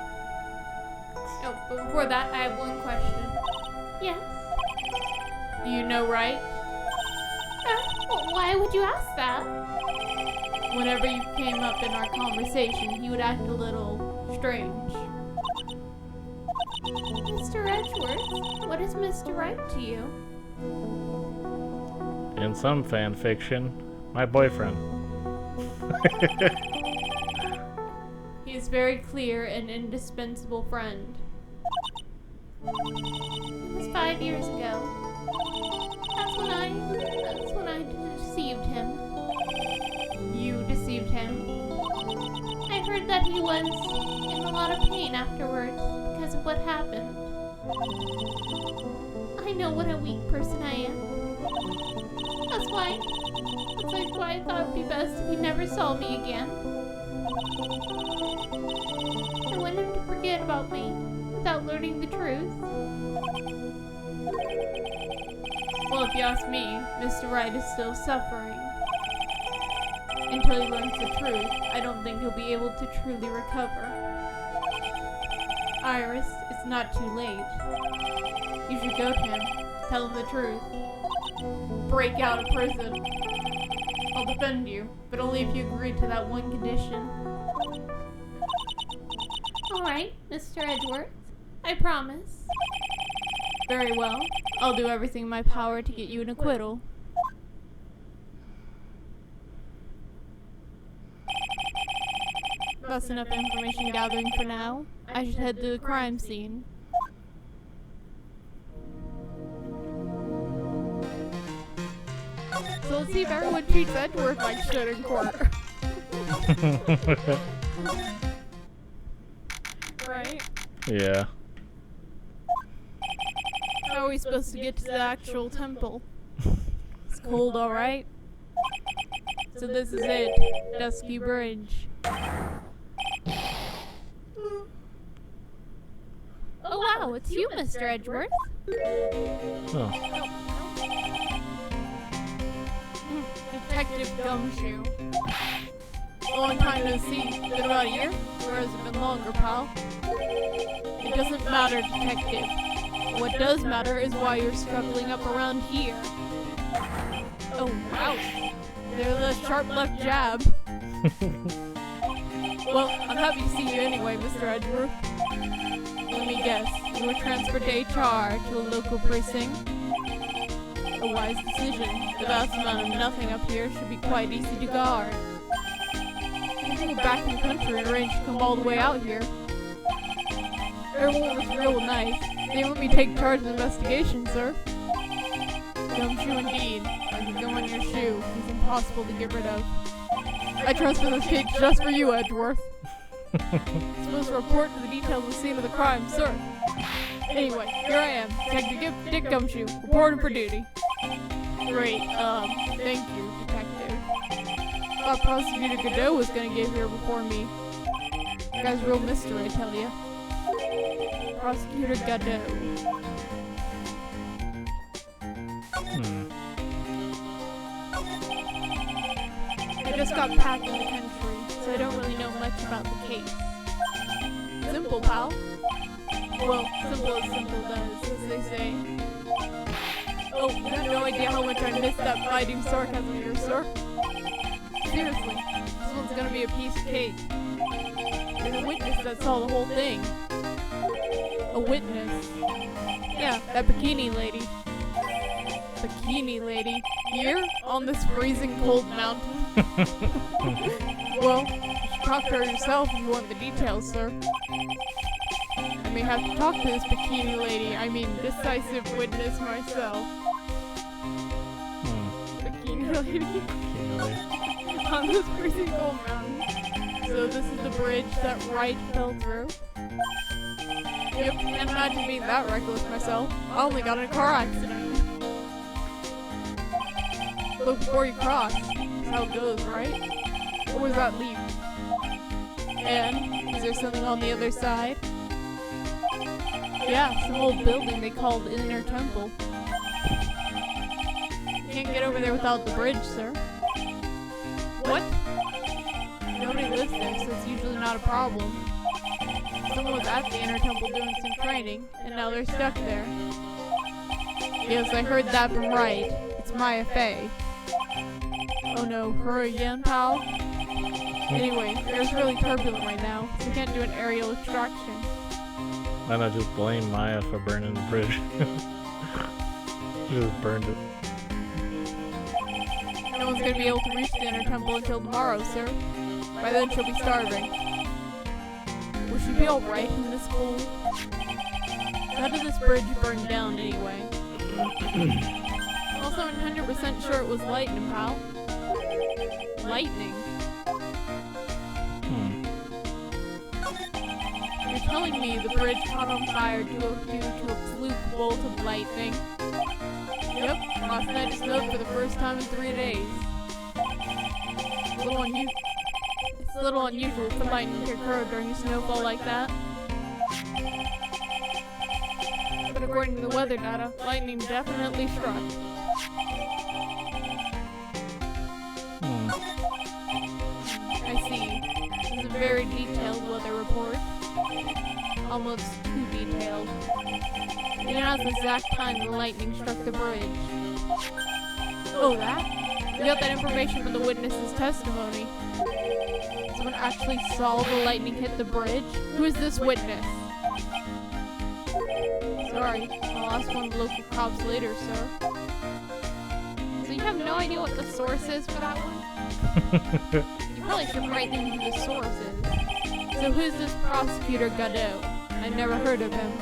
Oh, but before that, I have one question. Yes? Do you know Wright? Well, why would you ask that? Whenever you came up in our conversation, he would act a little strange. Mr. Edgeworth, what is Mr. Wright to you? In some fan fiction, my boyfriend. He is very clear and indispensable friend. It was 5 years ago. That's when I deceived him. You deceived him. I heard that he was in a lot of pain afterwards because of what happened. I know what a weak person I am. That's why I thought it would be best if he never saw me again. I want him to forget about me without learning the truth. Well, if you ask me, Mr. Wright is still suffering. Until he learns the truth, I don't think he'll be able to truly recover. Iris, it's not too late. You should go to him, tell him the truth. Break out of prison. I'll defend you, but only if you agree to that one condition. Alright, Mr. Edgeworth. I promise. Very well. I'll do everything in my power to get you an acquittal. That's enough information gathering for now. I should head to the crime scene. So let's see if everyone treats Edgeworth like shit in court. Right? Yeah. How are we supposed to get to the actual temple? It's cold, alright? So this is it. Dusky Bridge. Oh wow, it's you, Mr. Edgeworth. Oh. Detective Gumshoe. Long time no see. Been about a year? Or has it been longer, pal? It doesn't matter, Detective. What does matter is why you're struggling up around here. Oh, wow. There's a sharp left jab. Well, I'm happy to see you anyway, Mr. Edgeworth. Let me guess. You were transferred to HR to a local precinct? A wise decision. The vast amount of nothing up here should be quite easy to guard. You can go back in the country and arrange to come all the way out here. Everyone was real nice. They let me take charge of the investigation, sir. Gumshoe indeed. Like a gum on your shoe. He's impossible to get rid of. I transfer this case just for you, Edgeworth. Supposed to report to the details of the scene of the crime, sir. Anyway, here I am, Detective Dick Gumshoe, reporting for duty. Great, thank you, Detective. Thought Prosecutor Godot was gonna get here before me. You guy's a real mystery, I tell ya. Prosecutor Godot. I just got back in the country, so I don't really know much about the case. Simple, pal. Well, simple as simple does, as they say. Oh, you have no idea how much I missed that biting sarcasm of yours, sir. Seriously, this one's gonna be a piece of cake. There's a witness that saw the whole thing. A witness? Yeah, that bikini lady. Bikini lady? Here? On this freezing cold mountain? Well, you should talk to her yourself if you want the details, sir. I may have to talk to this bikini lady, I mean decisive witness myself. Bikini lady? On this freezing cold mountain. So this is the bridge that Wright fell through? Yep, can't imagine being that reckless myself. I only got in a car accident. Look before you cross. That's how it goes, right? Or was that leap? And, is there something on the other side? Yeah, some old building they called Inner Temple. You can't get over there without the bridge, sir. What? Nobody lives there, so it's usually not a problem. Someone was at the Inner Temple doing some training, and now they're stuck there. Yes, I heard that from Wright. It's Maya Fey. Oh no, her again, pal? Anyway, the air's really turbulent right now, so we can't do an aerial extraction. Why not just blame Maya for burning the bridge? She just burned it. No one's gonna be able to reach the Inner Temple until tomorrow, sir. By then she'll be starving. Will she be alright in this cold? How did this bridge burn down anyway? Also, I'm 100% sure it was lightning, pal. Lightning? You're telling me the bridge caught on fire due to a fluke bolt of lightning? Yep, last night it snowed for the first time in 3 days. It's a little unusual for lightning to occur during a snowfall like that. But according to the weather data, lightning definitely struck. I see. This is a very detailed weather report. Almost too detailed. It has the exact time the lightning struck the bridge. Oh, that? We got that information from the witness's testimony. Someone actually saw the lightning hit the bridge? Who is this witness? Sorry, I'll ask one of the local cops later, sir. So you have no idea what the source is for that one? You probably should write in who the source is. So who's this prosecutor Godot? I never heard of him.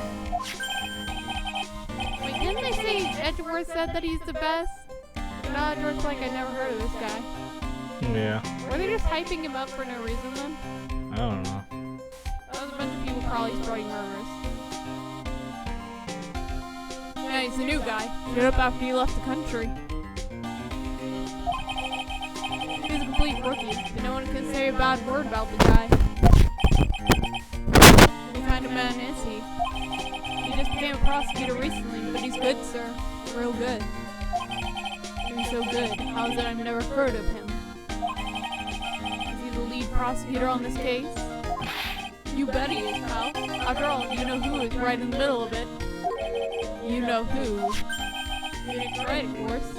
Wait, didn't they say Edgeworth said that he's the best? No, Edgeworth's like, I never heard of this guy. Yeah. Were they just hyping him up for no reason then? I don't know. That was a bunch of people probably spreading rumors. Yeah, he's a new guy. Showed up after you left the country. He's a complete rookie, and no one can say a bad word about the guy. What kind of man is he? He just became a prosecutor recently, but he's good, sir. Real good. He's so good. How is it I've never heard of him? Is he the lead prosecutor on this case? You bet he is, pal. After all, you know who is right in the middle of it. You know who. It's right, of course.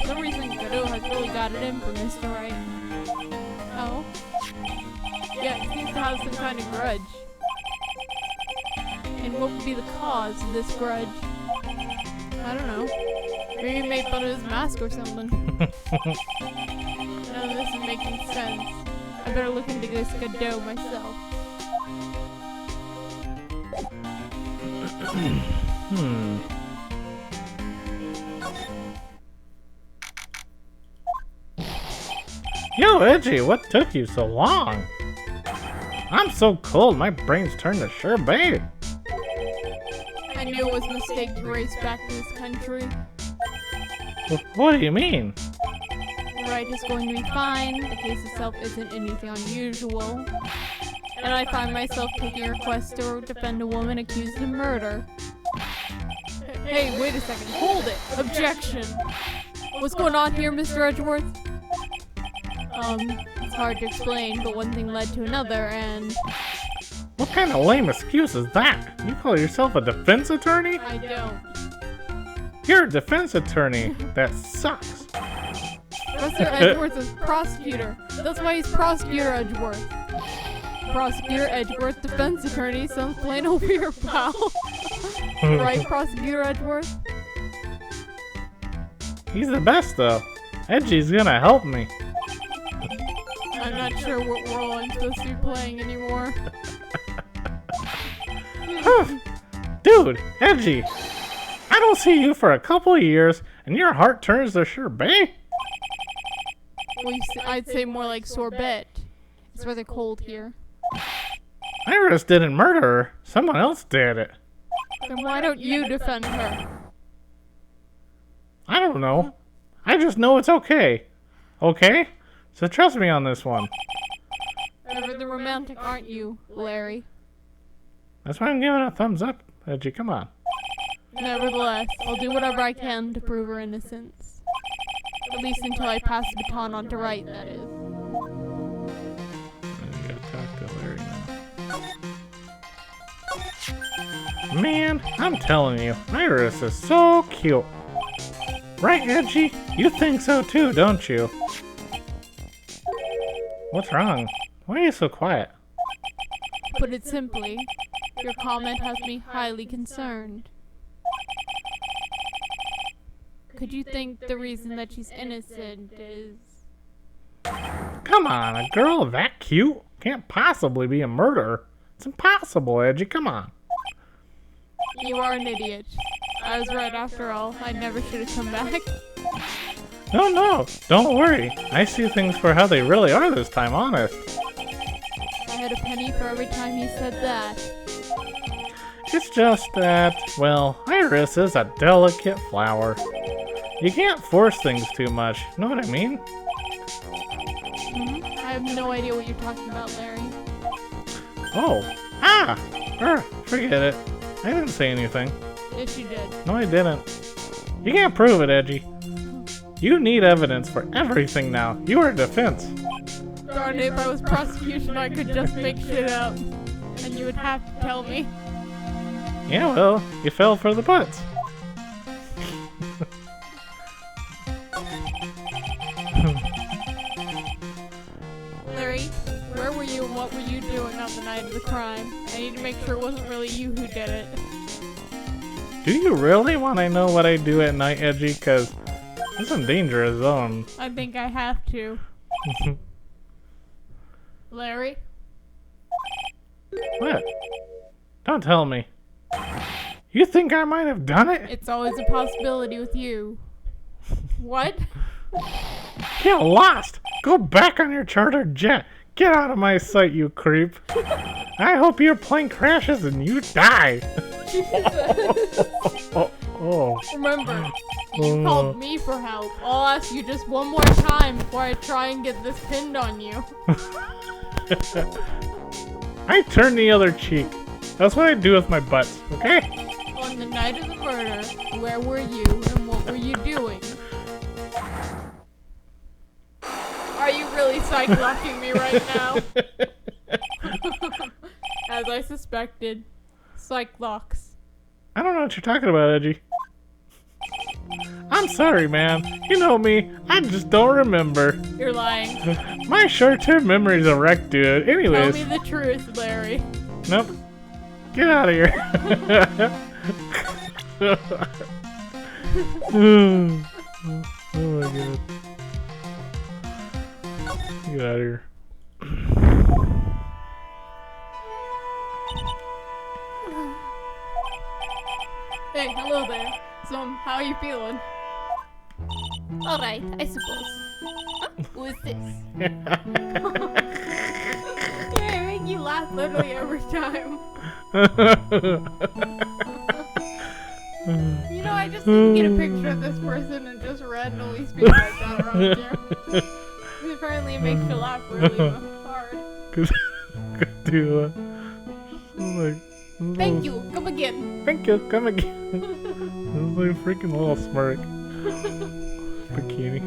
For some reason, Godot has really got it in for Mr. Right. Oh? Yeah, he seems to have some kind of grudge. And what would be the cause of this grudge? I don't know. Maybe he made fun of his mask or something. None of this is making sense. I better look into this Godot myself. Yo, Edgy, what took you so long? I'm so cold, my brain's turned to sherbet. I knew it was a mistake to race back to this country. What do you mean? Right is going to be fine. The case itself isn't anything unusual. And I find myself taking a request to defend a woman accused of murder. Hey, wait a second. Hold it. Objection. What's going on here, Mr. Edgeworth? It's hard to explain, but one thing led to another, and... What kind of lame excuse is that? You call yourself a defense attorney? I don't. You're a defense attorney. That sucks. Professor Edgeworth is prosecutor. That's why he's Prosecutor Edgeworth. Prosecutor Edgeworth, defense attorney, sounds plain old weird, pal. Right, Prosecutor Edgeworth? He's the best, though. Edgy's gonna help me. I'm not sure what role I'm supposed to be playing anymore. Dude, Edgy, I don't see you for a couple of years, and your heart turns to sherbet? Well, I'd say more like sorbet. It's rather cold here. Iris didn't murder her. Someone else did it. Then why don't you defend her? I don't know. I just know it's okay. Okay? So trust me on this one. Ever the romantic, aren't you, Larry? That's why I'm giving a thumbs up, Edgy. Come on. Nevertheless, I'll do whatever I can to prove her innocence. At least until I pass the baton on to Wright, that is. I gotta talk to Larry now. Man, I'm telling you, Iris is so cute. Right, Edgy? You think so too, don't you? What's wrong? Why are you so quiet? To put it simply, your comment has me highly concerned. Could you think the reason that she's innocent is... Come on, a girl that cute can't possibly be a murderer. It's impossible, Edgy, come on. You are an idiot. I was right after all. I never should have come back. No, don't worry. I see things for how they really are this time, honest. I had a penny for every time you said that. It's just that, well, Iris is a delicate flower. You can't force things too much, know what I mean? I have no idea what you're talking about, Larry. Forget it. I didn't say anything. Yes, you did. No, I didn't. You can't prove it, Edgy. You need evidence for everything now. You are defense. Darn it, if I was prosecution, I could just make shit up. And you would have to tell me. Yeah, well, you fell for the butts. doing on the night of the crime. I need to make sure it wasn't really you who did it. Do you really want to know what I do at night, Edgy? Because it's a dangerous zone. I think I have to. Larry? What? Don't tell me. You think I might have done it? It's always a possibility with you. What? Get lost! Go back on your charter jet! Get out of my sight, you creep! I hope your plane crashes and you die! oh. Remember, you called me for help. I'll ask you just one more time before I try and get this pinned on you. I turn the other cheek. That's what I do with my butts, okay? On the night of the murder, where were you and what were you doing? Are you really psych-locking me right now? As I suspected, psych-locks. I don't know what you're talking about, Edgy. I'm sorry, man. You know me. I just don't remember. You're lying. My short-term memory's a wreck, dude. Tell Anyways. me the truth, Larry. Nope. Get out of here. Oh my god. Get out of here. Hey, hello there. So, how are you feeling? Alright, I suppose. Who is this? Yeah, I make you laugh literally every time. You know, I just need to get a picture of this person and just randomly speak like that around you. Because apparently it makes you laugh really hard. Good deal. Like, Thank you. Come again. Thank you. Come again. This is like a freaking little smirk. Bikini.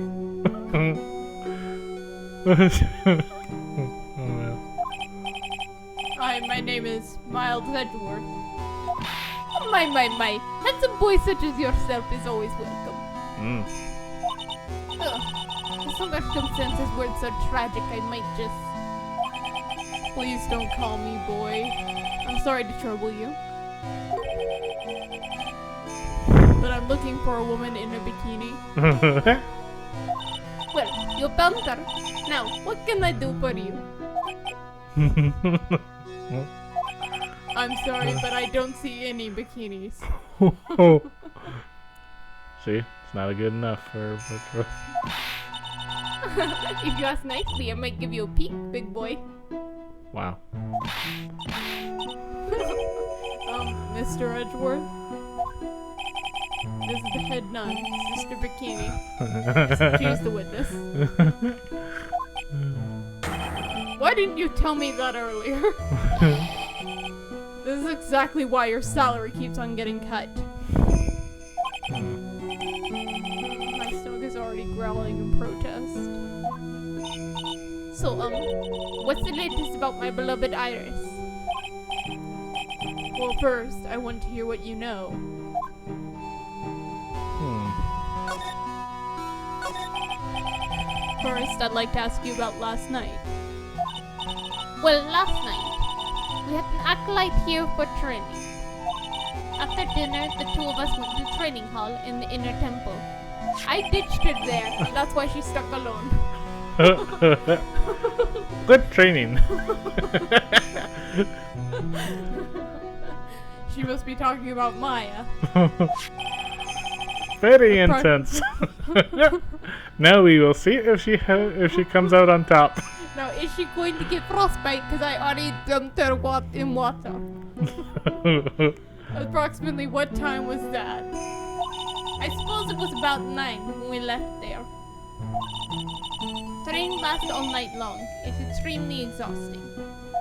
Oh, man. Hi, my name is Miles Edgeworth. My. Handsome boy such as yourself is always welcome. Ugh. Some circumstances weren't so tragic, I might just... Please don't call me boy. I'm sorry to trouble you. But I'm looking for a woman in a bikini. Well, you found her. Now, what can I do for you? I'm sorry, but I don't see any bikinis. See, it's not good enough for If you ask nicely, I might give you a peek, big boy. Wow. Mr. Edgeworth? This is the head nun, Sister Bikini. She's the witness. Why didn't you tell me that earlier? This is exactly why your salary keeps on getting cut. My stomach is already growling in protest. So, what's the latest about my beloved Iris? Well, first, I want to hear what you know. First, I'd like to ask you about last night. Well, last night, we had an acolyte here for training. After dinner, the two of us went to the training hall in the inner temple. I ditched her there, and that's why she's stuck alone. Good training. She must be talking about Maya. Very intense. Now we will see if she comes out on top. Now, is she going to get frostbite? Because I already dumped her in water. Approximately what time was that? I suppose it was about 9 when we left there. Training lasts all night long. It's extremely exhausting.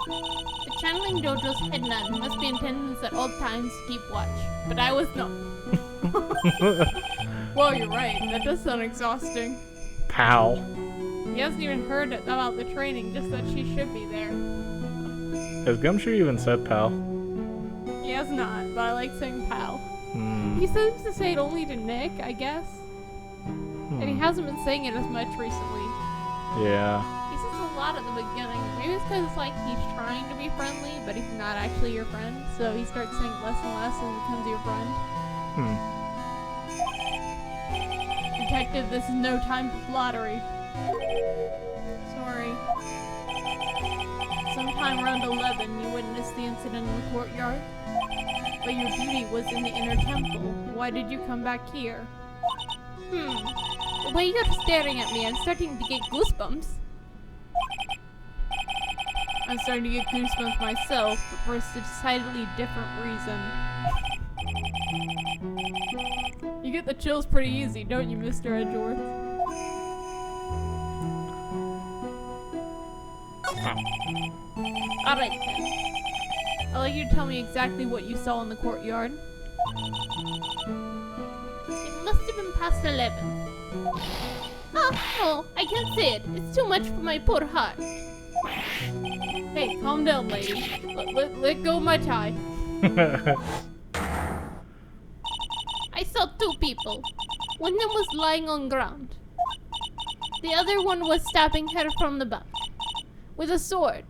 The channeling dojo's head nun must be in attendance at all times to keep watch, but I was not. Well, you're right. That does sound exhausting. Pal. He hasn't even heard about the training, just that she should be there. Has Gumshoe even said pal? He has not, but I like saying pal. Hmm. He seems to say it only to Nick, I guess. And he hasn't been saying it as much recently. Yeah. He says it a flat at the beginning. Maybe it's because like he's trying to be friendly, but he's not actually your friend. So he starts saying less and less and becomes your friend. Detective, this is no time for flattery. Sorry. Sometime around 11, you witnessed the incident in the courtyard. But your duty was in the inner temple. Why did you come back here? The way you're staring at me, I'm starting to get goosebumps. I'm starting to get goosebumps myself, but for a decidedly different reason. You get the chills pretty easy, don't you, Mr. Edgeworth? Alright then. I'd like you to tell me exactly what you saw in the courtyard. It must have been past 11. Oh, no, I can't say it. It's too much for my poor heart. Hey, calm down, lady. Let go of my tie. I saw two people. One of them was lying on ground. The other one was stabbing her from the back with a sword.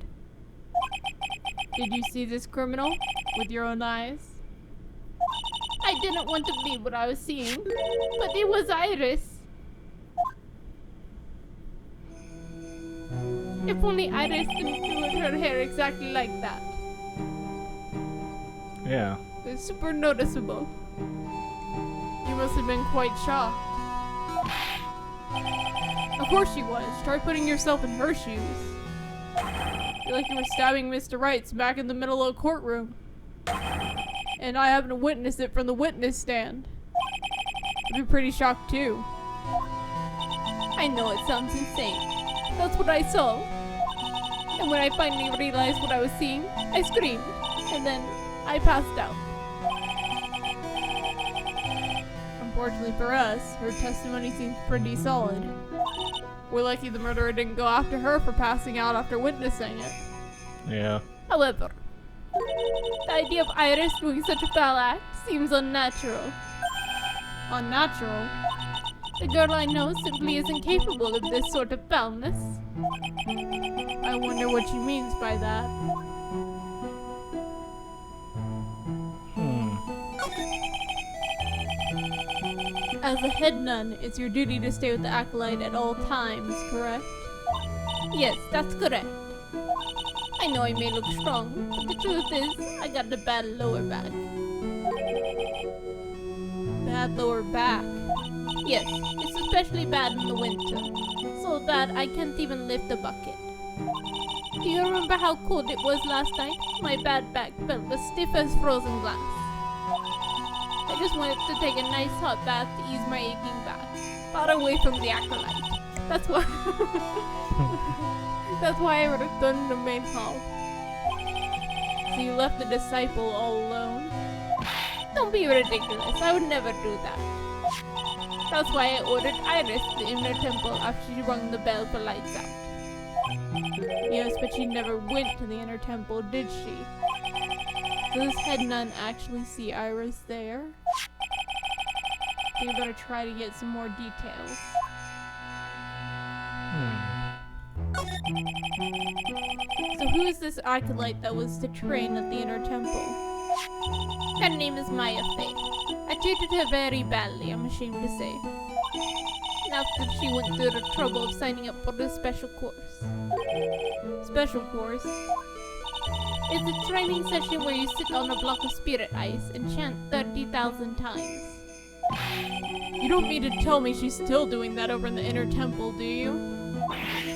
Did you see this criminal with your own eyes? I didn't want to believe what I was seeing, but it was Iris. If only Iris didn't do her hair exactly like that. Yeah. It's super noticeable. You must have been quite shocked. Of course you was. Try putting yourself in her shoes. Feel like you were stabbing Mr. Right smack in the middle of a courtroom. And I happen to witness it from the witness stand. I'd be pretty shocked too. I know it sounds insane. That's what I saw. And when I finally realized what I was seeing, I screamed. And then I passed out. Unfortunately for us, her testimony seems pretty solid. We're lucky the murderer didn't go after her for passing out after witnessing it. Yeah. However, the idea of Iris doing such a foul act seems unnatural. Unnatural? The girl I know simply isn't capable of this sort of foulness. I wonder what she means by that. As a head nun, it's your duty to stay with the acolyte at all times, correct? Yes, that's correct. I know I may look strong, but the truth is, I got a bad lower back. Bad lower back. Yes, it's especially bad in the winter, so that I can't even lift a bucket. Do you remember how cold it was last night? My bad back felt as stiff as frozen glass. I just wanted to take a nice hot bath to ease my aching back, far away from the acolyte. That's why. That's why I returned to the main hall. So you left the disciple all alone? Don't be ridiculous. I would never do that. That's why I ordered Iris to the inner temple after she rung the bell for lights out. Yes, but she never went to the inner temple, did she? Does this head nun actually see Iris there? We better try to get some more details. So who is this acolyte that was to train at the inner temple? Her name is Maya Fey. I treated her very badly, I'm ashamed to say. And after she went through the trouble of signing up for this special course. Special course? It's a training session where you sit on a block of spirit ice and chant 30,000 times. You don't mean to tell me she's still doing that over in the inner temple, do you?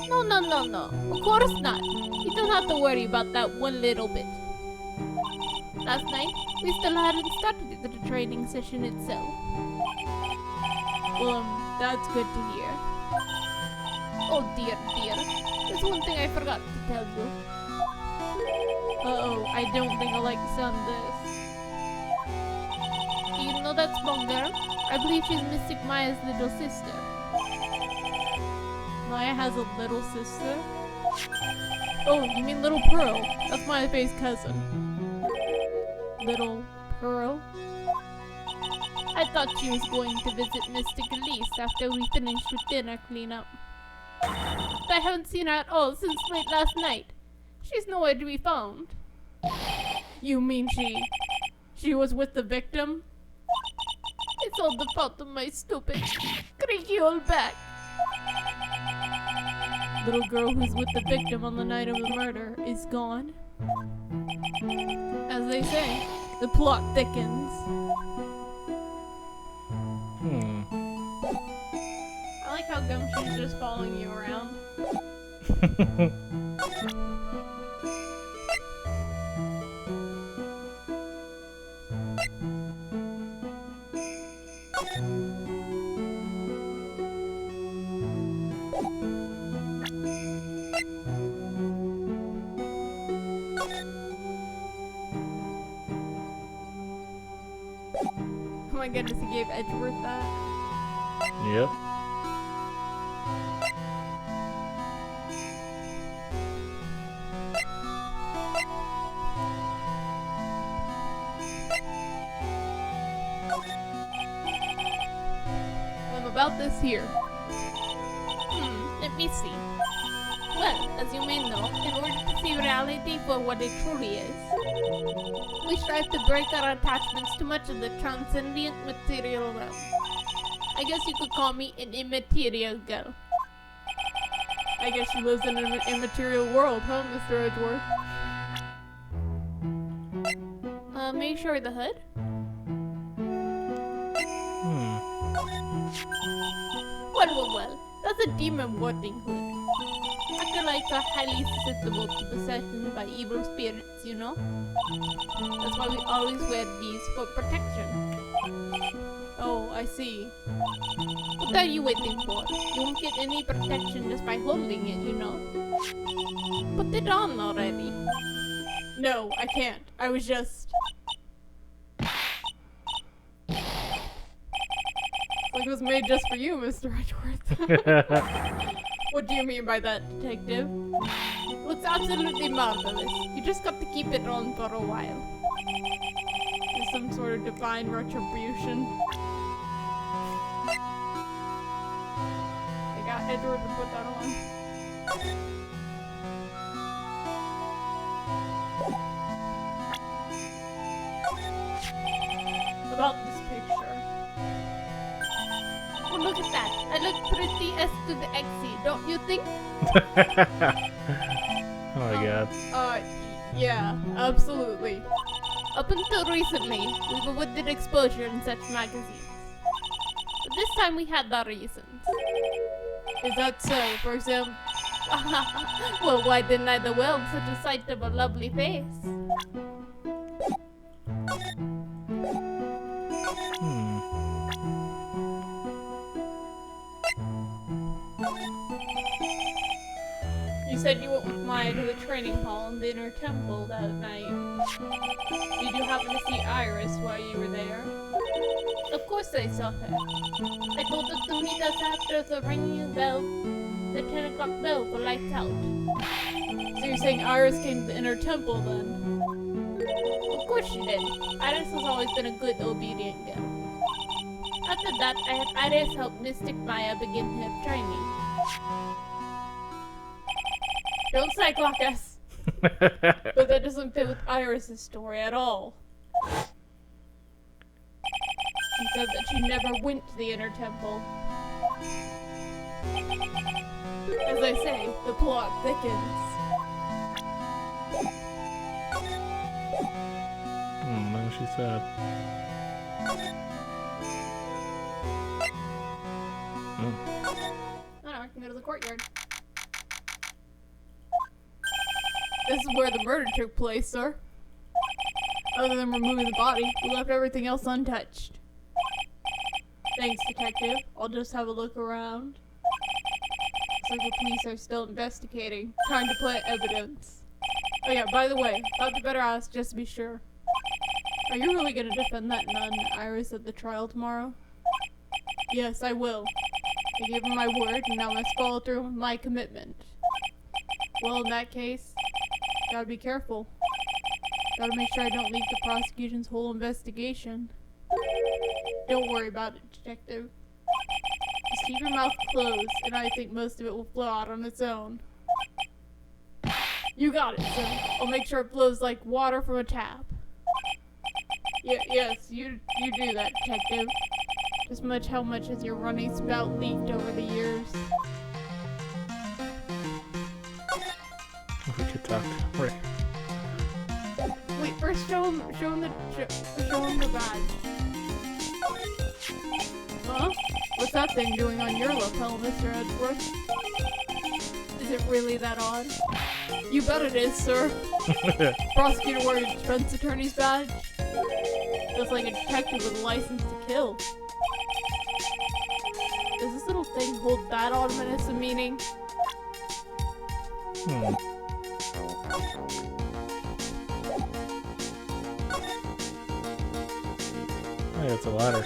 No. Of course not. You don't have to worry about that one little bit. Last night, we still hadn't started the training session itself. Well, that's good to hear. Oh dear. There's one thing I forgot to tell you. Uh-oh, I don't think I like the sound of this. Do you know that small girl? I believe she's Mystic Maya's little sister. Maya has a little sister? Oh, you mean Little Pearl? That's Maya Faye's cousin. Little Pearl? I thought she was going to visit Mystic Elise after we finished with dinner cleanup. But I haven't seen her at all since late last night. She's nowhere to be found. You mean she was with the victim? It's all the fault of my stupid, creaky old back. Little girl who's with the victim on the night of the murder is gone. As they say, the plot thickens. I like how Gumshoe's just following you around. Oh my goodness, he gave Edgeworth that. Yep. I'm about this here. Let me see. Well, as you may know, in order to see reality for what it truly is, we strive to break our attachments to much of the transcendent material realm. I guess you could call me an immaterial girl. I guess she lives in an immaterial world, huh, Mr. Edgeworth? May you show her the hood? Well, that's a demon warding hood. Acolytes are highly susceptible to possession by evil spirits, you know? That's why we always wear these for protection. Oh, I see. What are you waiting for? You won't get any protection just by holding it, you know? Put it on already. No, I can't. I was just... Like it was made just for you, Mr. Edgeworth. What do you mean by that, detective? Looks absolutely marvelous. You just got to keep it on for a while. Is some sort of divine retribution? I got Edward to put that on. About this picture. Oh, look at that. I look pretty S to the XC, don't you think? Oh my god. Yeah, absolutely. Up until recently, we were with the exposure in such magazines. But this time we had our reasons. Is that so? For example, Well, why deny the world such a sight of a lovely face? you said you went with Maya to the training hall in the inner temple that night. Did you happen to see Iris while you were there? Of course I saw her. I told her to meet us after the ringing bell, the 10 o'clock bell for lights out. So you're saying Iris came to the inner temple then? Of course she did. Iris has always been a good, obedient girl. After that, I had Iris help Mystic Maya begin her training. Don't psych-lock us. But that doesn't fit with Iris's story at all. She said that she never went to the inner temple. As I say, the plot thickens. No, she said. I don't know, I can go to the courtyard. This is where the murder took place, sir. Other than removing the body, we left everything else untouched. Thanks, detective. I'll just have a look around. Looks like the police are still investigating, trying to plant evidence. Oh yeah, by the way, thought you better ask just to be sure. Are you really gonna defend that nun, Iris, at the trial tomorrow? Yes, I will. I gave her my word, and now I must follow through with my commitment. Well, in that case, gotta be careful. Gotta make sure I don't leak the prosecution's whole investigation. Don't worry about it, detective. Just keep your mouth closed, and I think most of it will flow out on its own. You got it, sir. I'll make sure it flows like water from a tap. Yes, you do that, detective. Just how much has your running spout leaked over the years? If we could talk. Right. Wait, first show him the badge. Huh? What's that thing doing on your lapel, Mr. Edgeworth? Is it really that odd? You bet it is, sir. Prosecutor wearing a defense attorney's badge? Just like a detective with a license to kill. Does this little thing hold that ominous a meaning? Hmm. Oh, yeah, it's a ladder.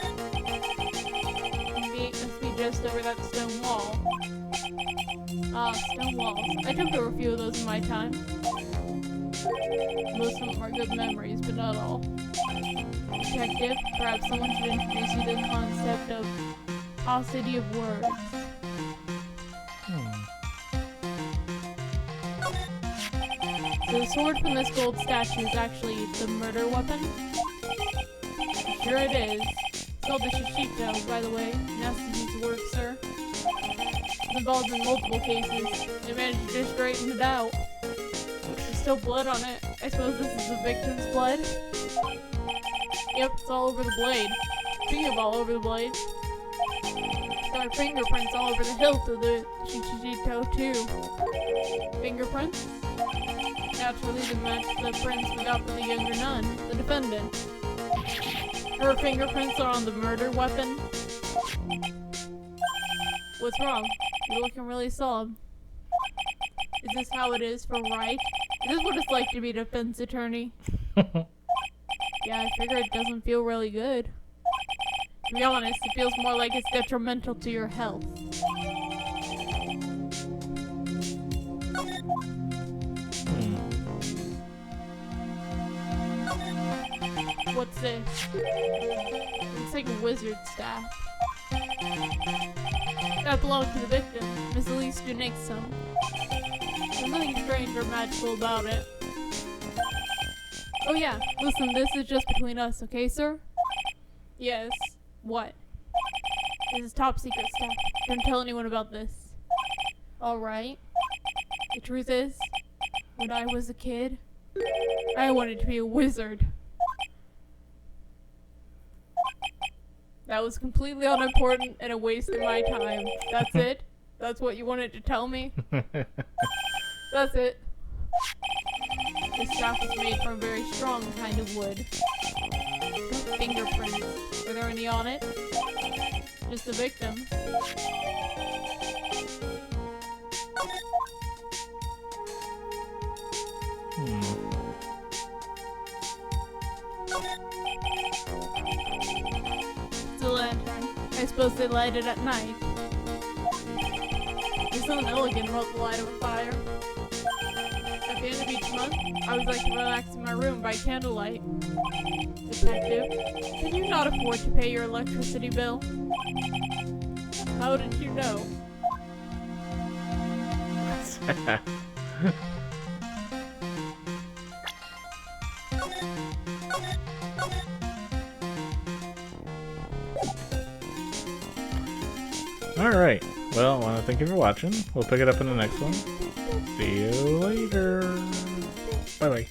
Maybe it must be just over that stone wall. Ah, stone walls. I jumped over a few of those in my time. Most of them are good memories, but not all. Detective, perhaps someone should introduce you to the concept of paucity of words. So the sword from this gold statue is actually the murder weapon? Sure it is. It's called the Shishito, by the way. Nasty piece of work, sir. It's involved in multiple cases. They managed to just straighten it out. There's still blood on it. I suppose this is the victim's blood? Yep, it's all over the blade. Speaking of all over the blade, there are fingerprints all over the hilt of the Shishito, too. Fingerprints? Naturally, to match the prints we got from the younger nun, the defendant. Her fingerprints are on the murder weapon. What's wrong? You're looking really solemn. Is this how it is for right? Is this what it's like to be a defense attorney? Yeah, I figure it doesn't feel really good. To be honest, it feels more like it's detrimental to your health. What's this? Looks like a wizard staff. That belonged to the victim. Miss Elise some. There's nothing strange or magical about it. Oh yeah, listen, this is just between us, okay, sir? Yes. What? This is top secret stuff. Don't tell anyone about this. Alright. The truth is, when I was a kid, I wanted to be a wizard. That was completely unimportant and a waste of my time. That's it? That's what you wanted to tell me? That's it. This staff was made from a very strong kind of wood. Fingerprints. Were there any on it? Just the victim. It's a lantern. I suppose they light it at night. There's something elegant about the light of a fire. At the end of each month, I always like to relax in my room by candlelight. Detective, can you not afford to pay your electricity bill? How did you know? Alright, well, I want to thank you for watching. We'll pick it up in the next one. See you later. Bye-bye.